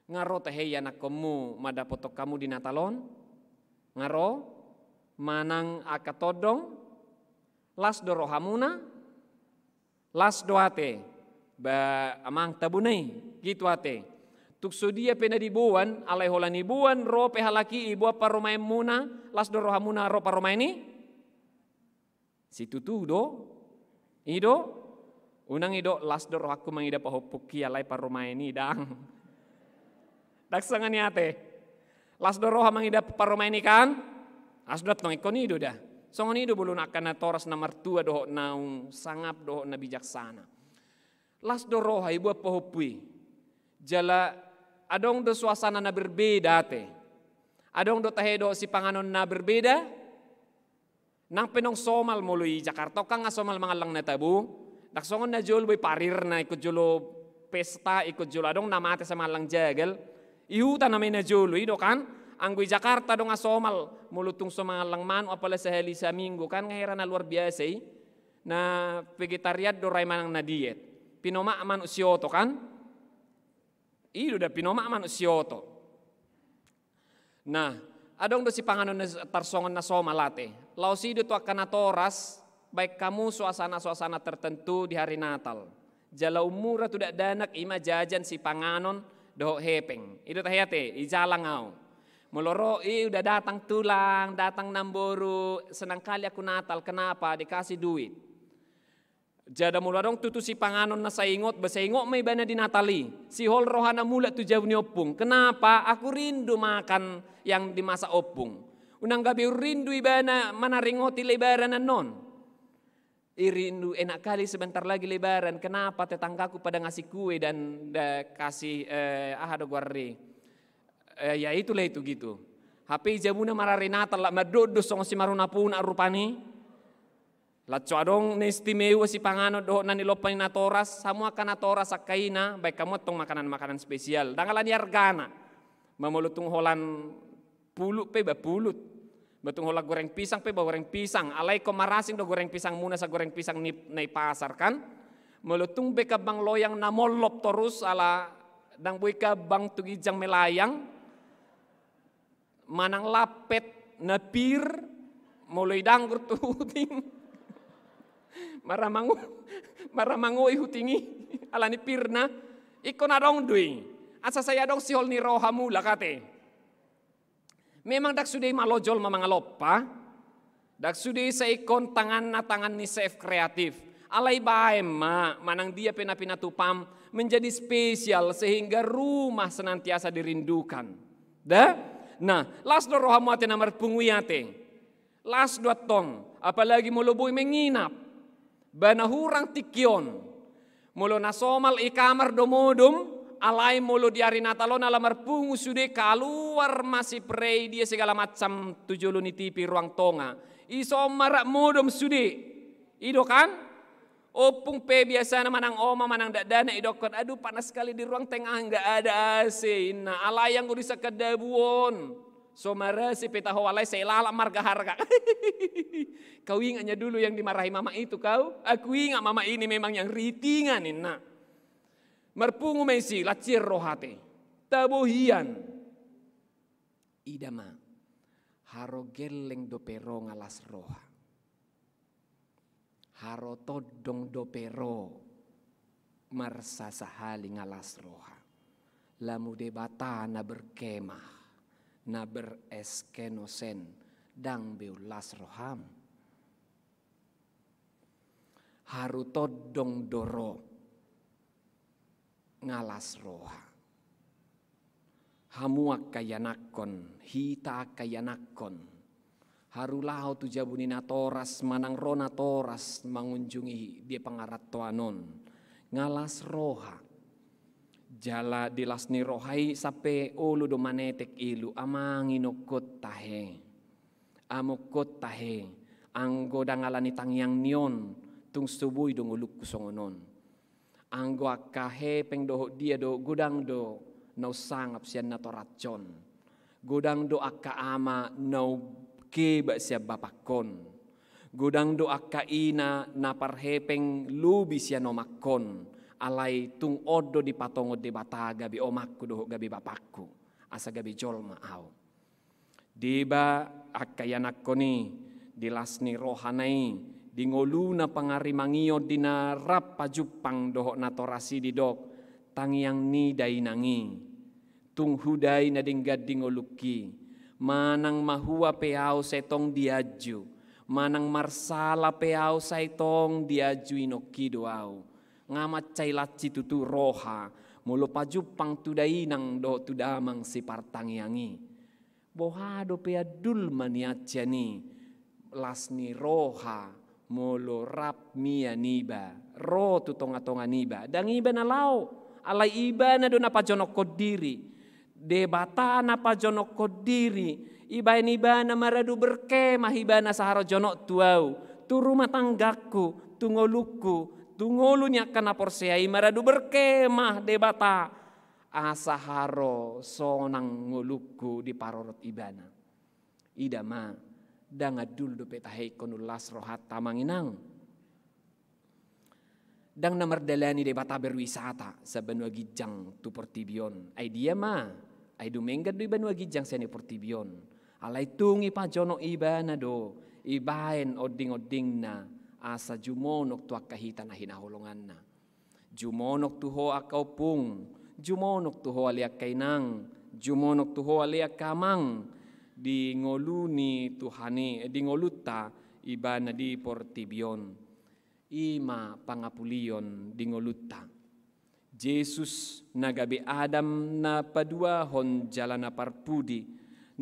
Ngaro tahe anak kamu madapoto kamu di Natalon. Ngaro manang akatodong las do rohamuna las do ate ba amang tabunay gitu ate. Tukso dia pena dibuan alay holan ibuan ro pehalaki ibu apa romay muna las do rohamuna ro paromay ni situ do ido unang ido las do rohaku mangida pahopuki alay paromay ni dang daksangan ni ate las do roha mangida paromay ni kan asdot nong ikon ido dah songon ido bulun akan toras na martua doho naung sangap doho na bijaksana las do roha ibu pahopui jala adong do suasana na berbeda te adong do tahedo si panganon na berbeda nang penong somal mului Jakarta kang nga somal mangalang na tabu daksongon na jol boy parir na ikut jolo pesta ikut jolo adong namate sa malang jagal ihuta na may na jolo ido kan anggoy Jakarta dong nga somal mulutong somalang man o pala sa heli sa minggo kan nga hera na luar biasa na vegetarian do ray manang na diet pinoma man usioto kan ido da pinoma man usioto nah adong do si panganon na tarsongon na somalate laos ido to akan natoras baik kamu suasana-suasana tertentu di hari Natal jala umura tudak danak ima jajan si panganon do hepeng ido tahiyate ijalang au Moloro, udah datang tulang, datang namboru, senang kali aku Natal, kenapa? Dikasih duit. Jada mula dong tutu si panganon na saingot, basaingot may bana di Natali. Si hol rohana mula tu jauh ni opung. Kenapa? Aku rindu makan yang di masa opung. Unang gabi rindu ibana mana ringoti lebaran non. Rindu enak kali sebentar lagi lebaran. Kenapa? Tetanggaku pada ngasih kue dan kasih ada guarre. Ya itulah itu gitu. HP jamuna marari Natal lah madodo song si maruna puna rupani. Laco adong nestimewa si pangano do nani lopan natoras semua kan natoras akaina baik kamu tong makanan-makanan spesial. Dangalan yargana. Mamulutung holan pulut pe ba pulut. Batung hola goreng pisang pe ba goreng pisang. Alay ko marasing do goreng pisang muna sa goreng pisang ni pasar kan. Melutung beka bang loyang na molop terus ala dang beka bang tugijang melayang. Manang lapet na pir mulai danggur tuhuting maramangu ihutingi alani pirna ikon adong dui asa saya dong si hol ni roha mula kate memang dak sudai malojol mamangalopa dak sudai sa ikon tangan na tangan ni chef kreatif alay baem manang dia pinatupam menjadi spesial sehingga rumah senantiasa dirindukan dah. Nah, las do roha muate namar punguyate. Las do tong, apalagi muluboy menginap. Bana hurang tikyon. Mulo nasomal ikamar do modum, alay mulo di hari Natalon alamar pungu sude kaluar masih prei dia segala macam tujulo ni tipi ruang tonga. Iso marak modum sude. Ido kan? Opung pe biasa manang oma manang dadana idokon aduh panas sekali di ruang tengah enggak ada AC nah alayang uri sakadabuon so marasi peta hawalay sa ilala marga harga kau ingatnya dulu yang dimarahi mama itu kau aku ingat mama ini memang yang ritingan nah marpungu mesi lacir rohate tabuhian idama haro geleng do pero ngalas roha haro todong do pero marsa sahali ngalas roha lamu debata na berkemah na bereskenosen dang beulas roham haru todong doro ngalas roha hamuak kayanakon hita kayanakon harulau tu jabuni natoras manang rona toras mengunjungi dia pengarat tuanon ngalas roha jala dilasni rohai sape ulu do manetek ilu amanginokot tahe amokot tahe anggo dangalani tangyang nion tung subui do nguluk kusongonon anggo akahe peng do dia do gudang do nau sangap sian natoracon gudang do akka ama nau ke siap bapakon gudang do akka ina na parhepeng lubi siya nomakon alai tung odo di patongo de bata gabi omakku doho gabi bapakku asa gabi jolma au. Deba akayanakko ni dilasni rohanai dingoluna pangarimangio dina rap pajupang doho natorasi di dok tangiang ni dainangi tung hudai na dinggad dingoluki manang mahua peau setong diaju manang marsala peau saitong diaju inoki doau ngamat cai laci tutu roha mulu pajupang tudainang do tudamang si partangiangi bohado peadul maniacani lasni roha mulu rap mia niba ro tu tonga-tonga niba dang iba na lau alai iba na do napa jonok kodiri debata napa jonok kodiri iba na maradu berkemah iba na saharo jonok tuau tu rumah tanggaku tu ngoluku tu ngolunya kana porseai maradu berkemah debata asaharo sonang ngoluku di parorot ibana idama dangadul do petahei konulas rohat tamanginang dang namardalani de bata berwisata sa Banua Gijang tu Portibion ai dia ma ai dumenggad do Banua Gijang seni Portibion alai tungi pajono ibana do ibaen oding-odingna asa jumonok tu akahitan ahinaholonganna jumonok tu ho akaupung jumonok tu ho aliak kainang jumonok tu ho aliak kamang di ngoluni Tuhani di ngoluta ibana di Portibion ima pangapulion di ngoluta Jesus nagabi Adam na padua hon jalana parpudi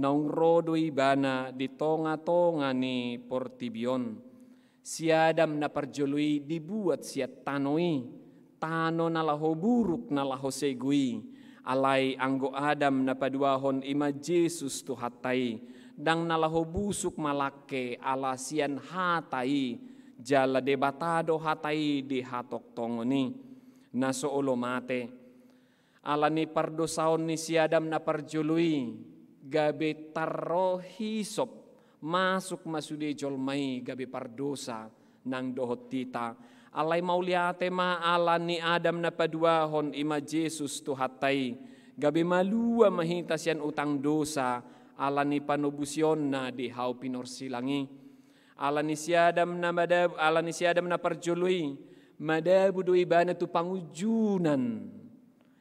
naung rodo ibana di tonga-tonga ni Portibion si Adam na parjolui dibuat siat tanoi tano nalaho buruk nalaho segui alai anggo Adam na paduahon ima Jesus tu hatai dang nalaho busuk malake ala sian hatai jala debatado hatai di hatok tongoni naso olo mate ala ni pardosaon ni si Adam na parjului gabe tarrohi sop masuk masude jolmai gabe pardosa nang dohot tita alai mauliate ma ala ni Adam na paduahon ima Jesus tu hatai gabi malua mahita sian utang dosa ala ni panubusion na di hau pinorsilangi ala ni si Adam na madab ala ni si Adam na parjului madabu do ibana tu pangujunan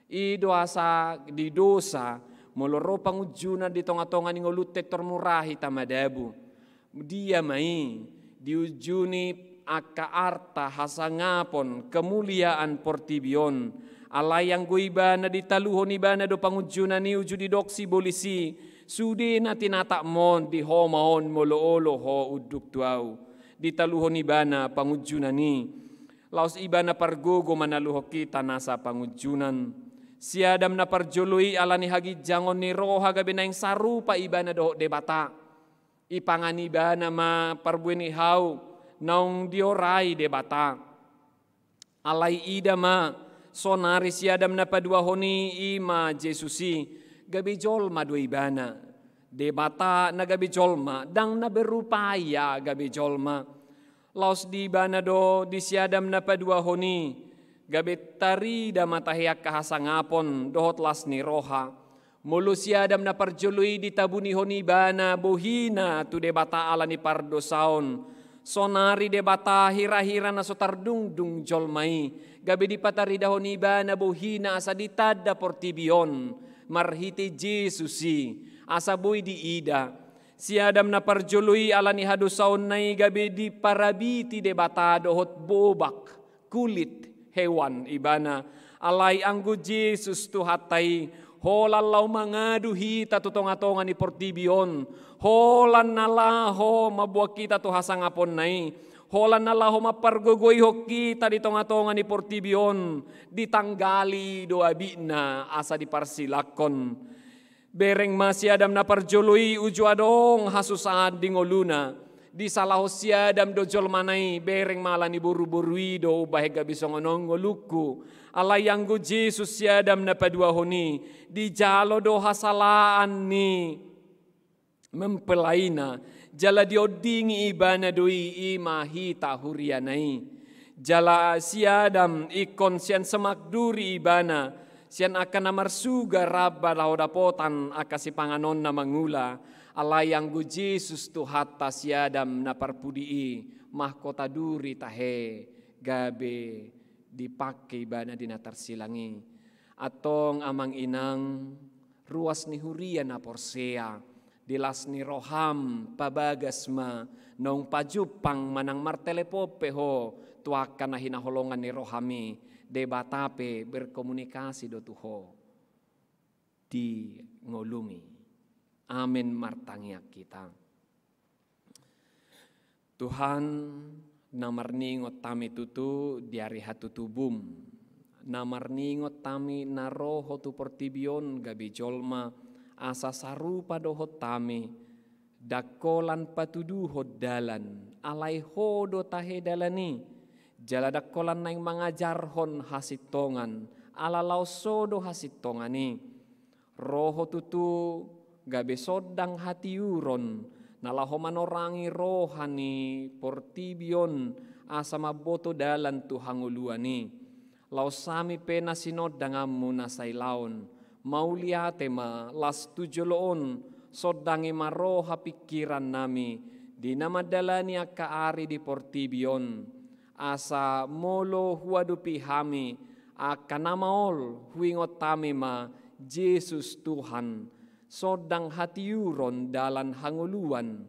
ido asa di dosa moloro pangujunan di tonga-tonga ni ngolut tektor murahi tamadabu dia mai diujuni aka arta hasangapon kemuliaan Portibion alayang guibana ditaluhon ibana do pangujunan ni uju di doksi bolisi sudi na tinatak mon di homaon molo-olo ho uduk tuau ditaluhon ibana pangujunan ni laos ibana pargogo manaluho kita nasa pangujunan si Adam na parjului alani hagi jangon ni roha gabi na yang sarupa ibana do debata ipangan ibana ma parbueni hau naung diorai debata alai ida ma sonari si Adam na paduahoni ima Jesusi gabi jolma do ibana debata na gabi jolma dang na berupaya gabi jolma laos di ibana do di si Adam na paduahoni gabi tarida matahiak kahasangapon dohot lasni roha mulu si Adam na parjului ditabuni honi ibana bohina tu debata ala ni pardosaon sonari debata hira-hira na sotardungdung jolmai gabi di patari dahon iba na bohina asa ditada Portibion marhiti Jesusi asa boy di ida si Adam na parjului ala ni hadusaon nai gabi di parabiti debata dohot bobak kulit hewan ibana alai anggo Jesus tu hatai holalau mangadu hita tu tonga-tonga ni Portibion holan nalaho mabuak kita tu hasangapon nai holan nalaho mapargogoy ho kita di tonga-tonga ni Portibion ditanggali doa bina asa diparsilakon bereng masih Adam na parjului uju adong hasusaan dingoluna di salaho si Adam do jol manai bereng malani buru-burui do bahega bisongonong ngoluku alayang go Jesus si Adam na paduahoni di jalo do hasalaan ni mempelaina jala diodingi ibana doi ima hita hurianai Jala siadam ikon sian semak duri ibana, sian akan namar suga rabba laudapotan akasi panganon na mangula, alayang gu Jesus tu hatta siadam na parpudii, mahkota duri tahe, gabe dipakai ibana di natar silangi. Atong amang inang, ruas ni hurian na porsea, dilas ni roham pabagasma, nong pajupang manang martelepope ho, tuakan na hinaholongan ni rohami, debatape berkomunikasi do tuho, di ngolungi. Amin martangyak kita. Tuhan namarningot tami tutu di hari hatutubum, namarningot tami naroho tu portibion gabi jolma, asa sarupa dohot tami, dakolan patuduhot dalan, alai hodo tahe dalani, jala dakolan naing mangajarhon hasitongan, ala lau sodo hasitongani, roho tutu gabe sodang hatiuron, nalaho manorangi rohani portibion, asa maboto dalan tu hanguluani, lau sami pena sinodang amu nasay laon, mauliate ma las tujoloon, sodangi maroha pikiran nami, di nama dalani akaari di portibion, asa molo huadupi hami, akanamaol huingot tami ma, Yesus Tuhan, sodang hatiuron dalan hanguluan,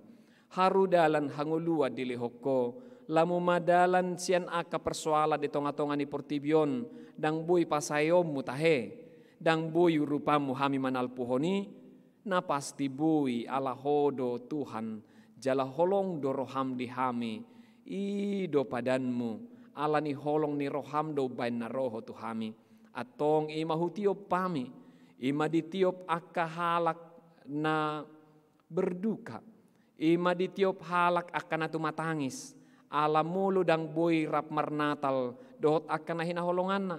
haru dalan hangulua dilihoko, lamu madalan sian aka persoala di tonga-tonga ni portibion, dang boy pasayom mutahe, dang boy rupamu hami manalpuhoni, na pasti boy ala hodo Tuhan, jala holong do roham di hami, ido padanmu, ala ni holong ni roham do bain na roho tu hami, atong imahutiop pami, ima ditiop akka halak na berduka, ima ditiop halak akan atu matangis, ala mulu dang boy rap marnatal dohot akan na hinaholongan na,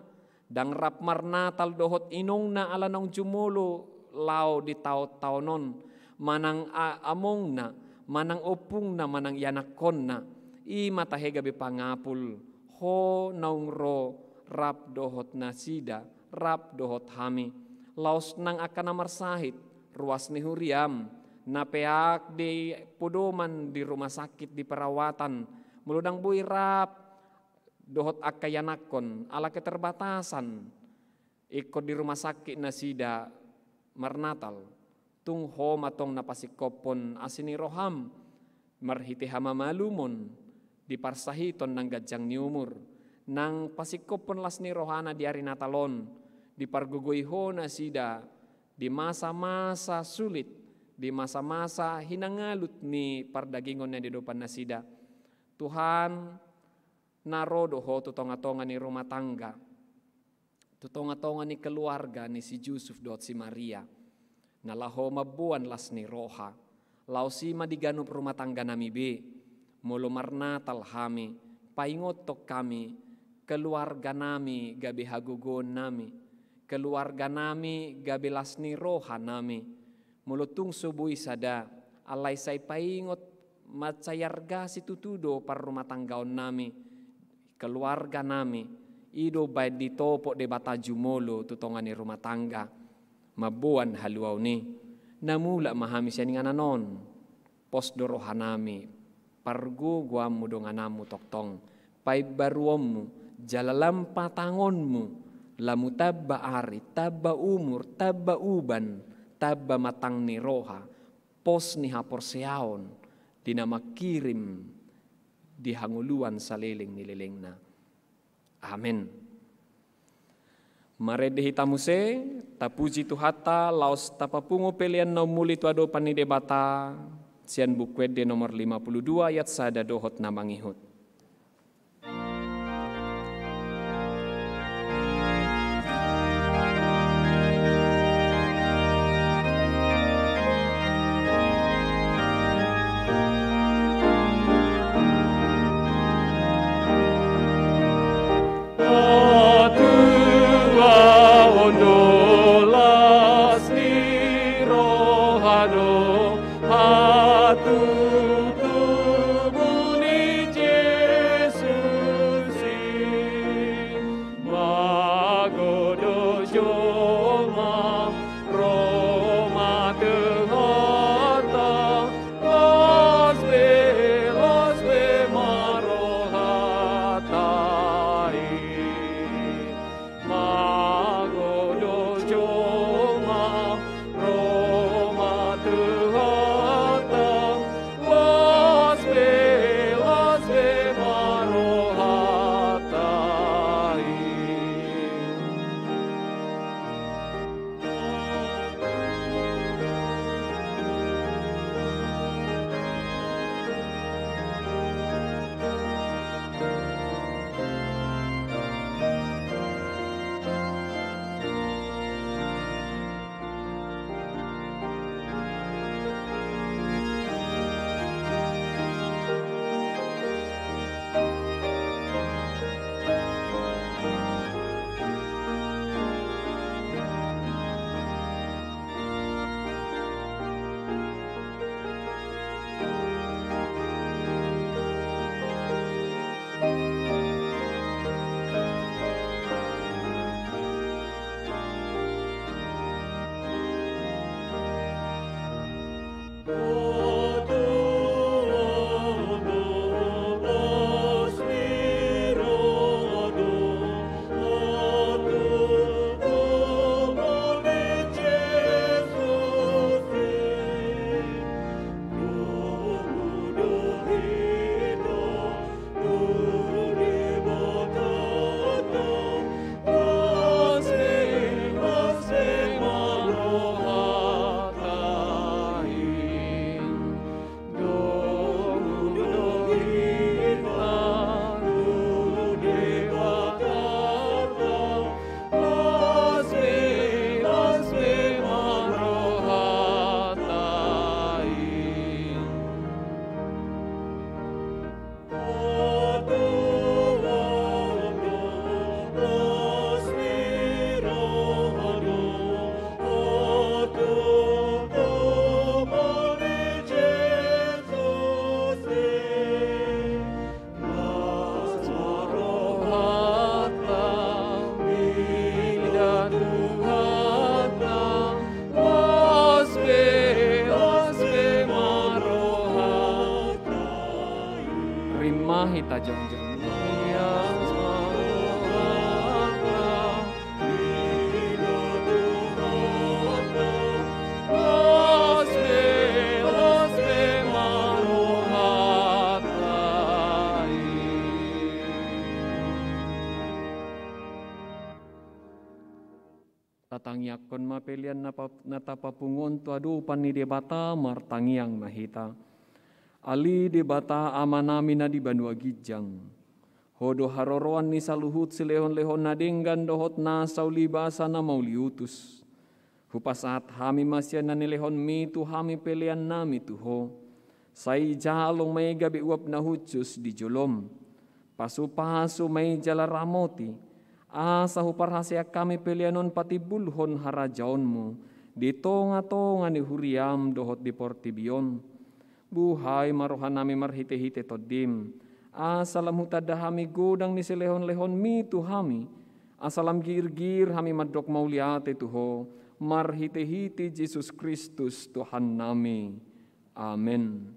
dang rap marnatal dohot inong na ala nang jumulo lao di taon-taonon, manang among na, manang opung na, manang yanakon na, ima tahe gabi pangapul, ho naung ro rap dohot nasida, rap dohot hami, laos nang akan namarsahit, ruas ni huriam, napeak di pudoman di rumah sakit di perawatan, muludang buy rap, dohot akayanakon, ala keterbatasan, ikut di rumah sakit nasida marnatal, tung ho matong napasikopon asini roham, marhiti hama malumon, di parsahiton nang gajang ni umur, nang pasikopon las ni rohana di hari natalon, di pargugoyho na sida, di masa-masa sulit, di masa-masa hinangalut ni pardagingon na di depan na sida. Tuhan narodo ho tutonga-tonga ni rumah tangga, tutonga-tonga ni keluarga ni si Yusuf dot si Maria, nalaho mabuan las ni roha, lau sima diganup rumah tangga nami be, mulu marnatal hami, paingotok kami, keluarga nami gabi hagugon nami, keluarga nami gabelas ni roha nami, mulutung subuhi sada, alay say paingot matsayarga si tutudo par rumah tanggaon nami, keluarga nami, ido baik ditopo de bataju molo tutongan ni rumah tangga, mabuan haluaw ni, namula mahami siya ni ngananon, pos doroha nami, pargo guamu donganamu toktong, pay baruommu, jalalam patangonmu, lamu tabba ari, tabba umur, tabba uban, tabba matang ni roha, pos ni haporseaon, dinamakirim di hanguluan saliling nililing na. Amen. Marede hitamuse, tapuji tuhata, laos tapapungo pelian na muli tuado panidebata, sian bukwede nomor 52 ayat sada dohot na mangihut. Hatu tubuh ni tajong-jong hias manuhata, Hosbe manuhatai. Tatangyakon mapelian natapapungon tu adupan ni debata martangiang mahita. Ali debata amanami na di Banua Gijang. Hodo haroroan ni saluhut silehon-lehon nadenggan dohot na saulibasa na mauliutus. Hupasat hami masya na nilehon mi tu hami pelian nami tuho. Say jalong may gabi uap na hutus di jolom. Pasu-pasu may jalaramoti. Asa huparhasya kami pelianon pati bulhon harajaon mo. Di tonga-tonga ni huriam dohot di portibion. Buhay marohan nami marhite-hite todim. Asalam hutada hami godang ni silehon-lehon mi tu hami. Asalam gir-gir hami madok mauliate tuho. Marhite-hite Jesus Kristus Tuhan nami. Amen.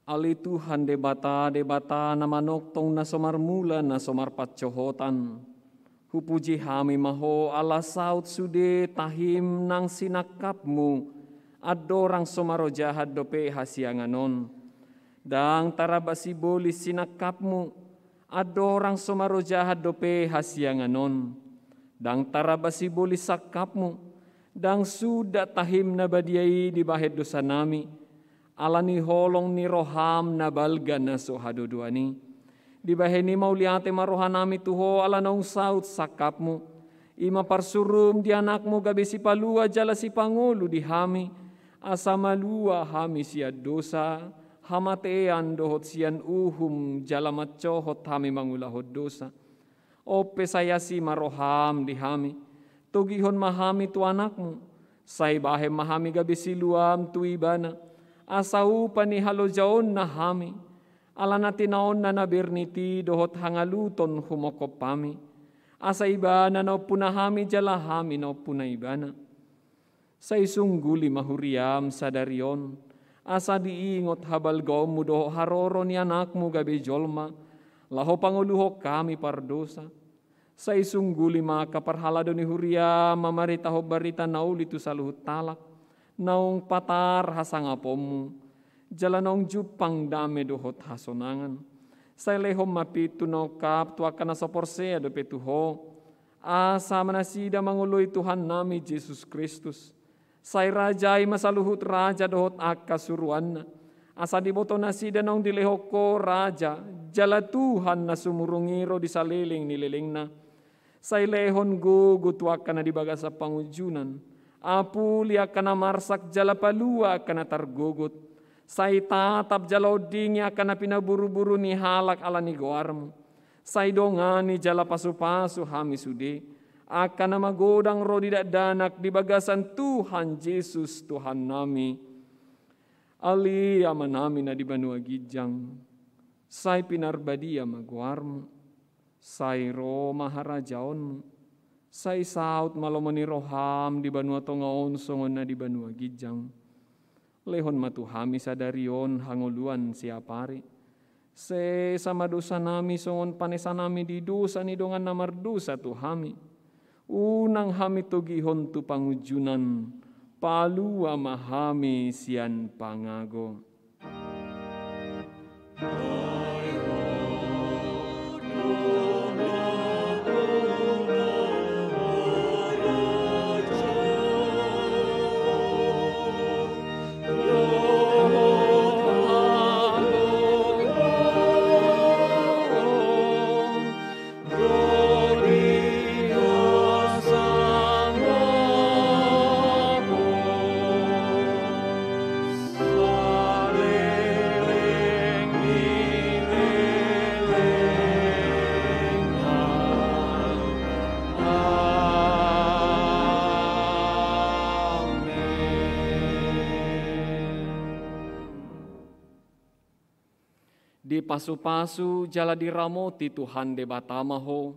Ali Tuhan debata na manoktong na somarmula na somarpatcohotan. Hupuji hami maho ala saut sude tahim nang sinakapmu. Adorang somaro jahat dope hasianganon. Dang tarabasi bolis sinakapmu. Adorang somaro jahat dope hasianganon. Dang tarabasi bolis sakapmu. Dang sudah tahim na badiai di bahet dosa nami. Alani holong ni roham na balga na sohadoduani. Di baheni mauliate marohanami tuho ala naung saut sakapmu. Ima parsurum di anakmu gabi si palua jala si pangulu di hami. Asa malua hami siad dosa. Hamatean dohot sian uhum jala macohot hami mangulahot dosa. Ope saya si maroham di hami. Tugihon mahami tu anakmu. Say bahe mahami gabi si luam tu ibana. Asau pani halojaon na hami, ala natinaon na naberniti dohot hangaluton humokop pami. Asa ibana na punahami jala hami na punaibana. Sa isungguli mahuriam sadarion, asa diingot habal gomu doho haroro ni anakmu gabi jolma, laho panguluho kami pardosa. Sa isungguli maka parhalado ni huriam mamarita ho barita naulitu saluhut talak. Naung patar hasangapomu, jalanong jupang dame dohot hasonangan. Say lehom mapitu no kap tuaka na sa porsea do petuho. Asa manasida manguloy Tuhan nami Jesus Kristus. Say rajay masaluhut raja dohot akasuruan na. Asa diboto nasida nong dilehoko raja, jala Tuhan na sumurungiro di saliling nililing na. Say lehon gugu tuaka na dibaga sa pangujunan. Apulia kana marsak jala palua kana targugut. Say tatap jala odingya kana pinaburu-buru ni halak ala ni goarmu. Say dongani jala pasu-pasu hami sude. Akan magodang rodi danak di bagasan Tuhan Yesus Tuhan nami. Ali ama nami na di Banua Gijang. Say pinarbadia magoarmu. Say Roma harajaonmu. Say saut malomoni roham di Banua Tongaon songon na di Banua Gijang. Lehon matuhami sadarion hanguluan siapari. Se sama dosa nami songon panesa nami di dosa ni dongan namar dosa tu hami. Unang hami togihon tu pangujunan. Palua mahami sian pangago. Glorious Di pasu-pasu jala diramoti Tuhan de batama ho.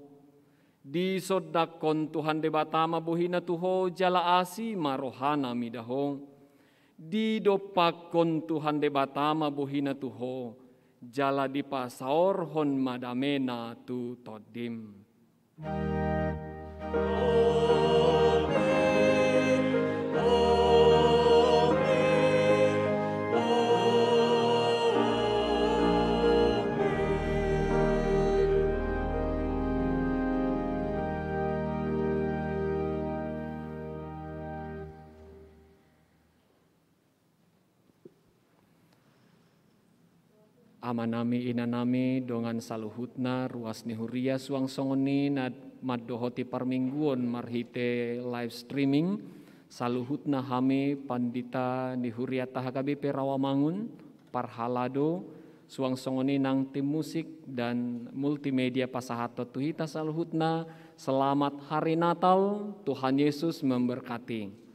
Di sodakon Tuhan de batama bohina tuho jala asi marohana midaho. Di dopakon Tuhan de batama bohina tuho jala di pasaor hon madamena tu todim. Amanami inanami dongan saluhutna ruas nihuria suang songoni nad maddohoti parmingguon marhite live streaming saluhutna hame pandita nihuria HKBP Rawamangun parhalado suang songoni nang tim musik dan multimedia pasahato tuhita saluhutna selamat hari Natal, Tuhan Yesus memberkati.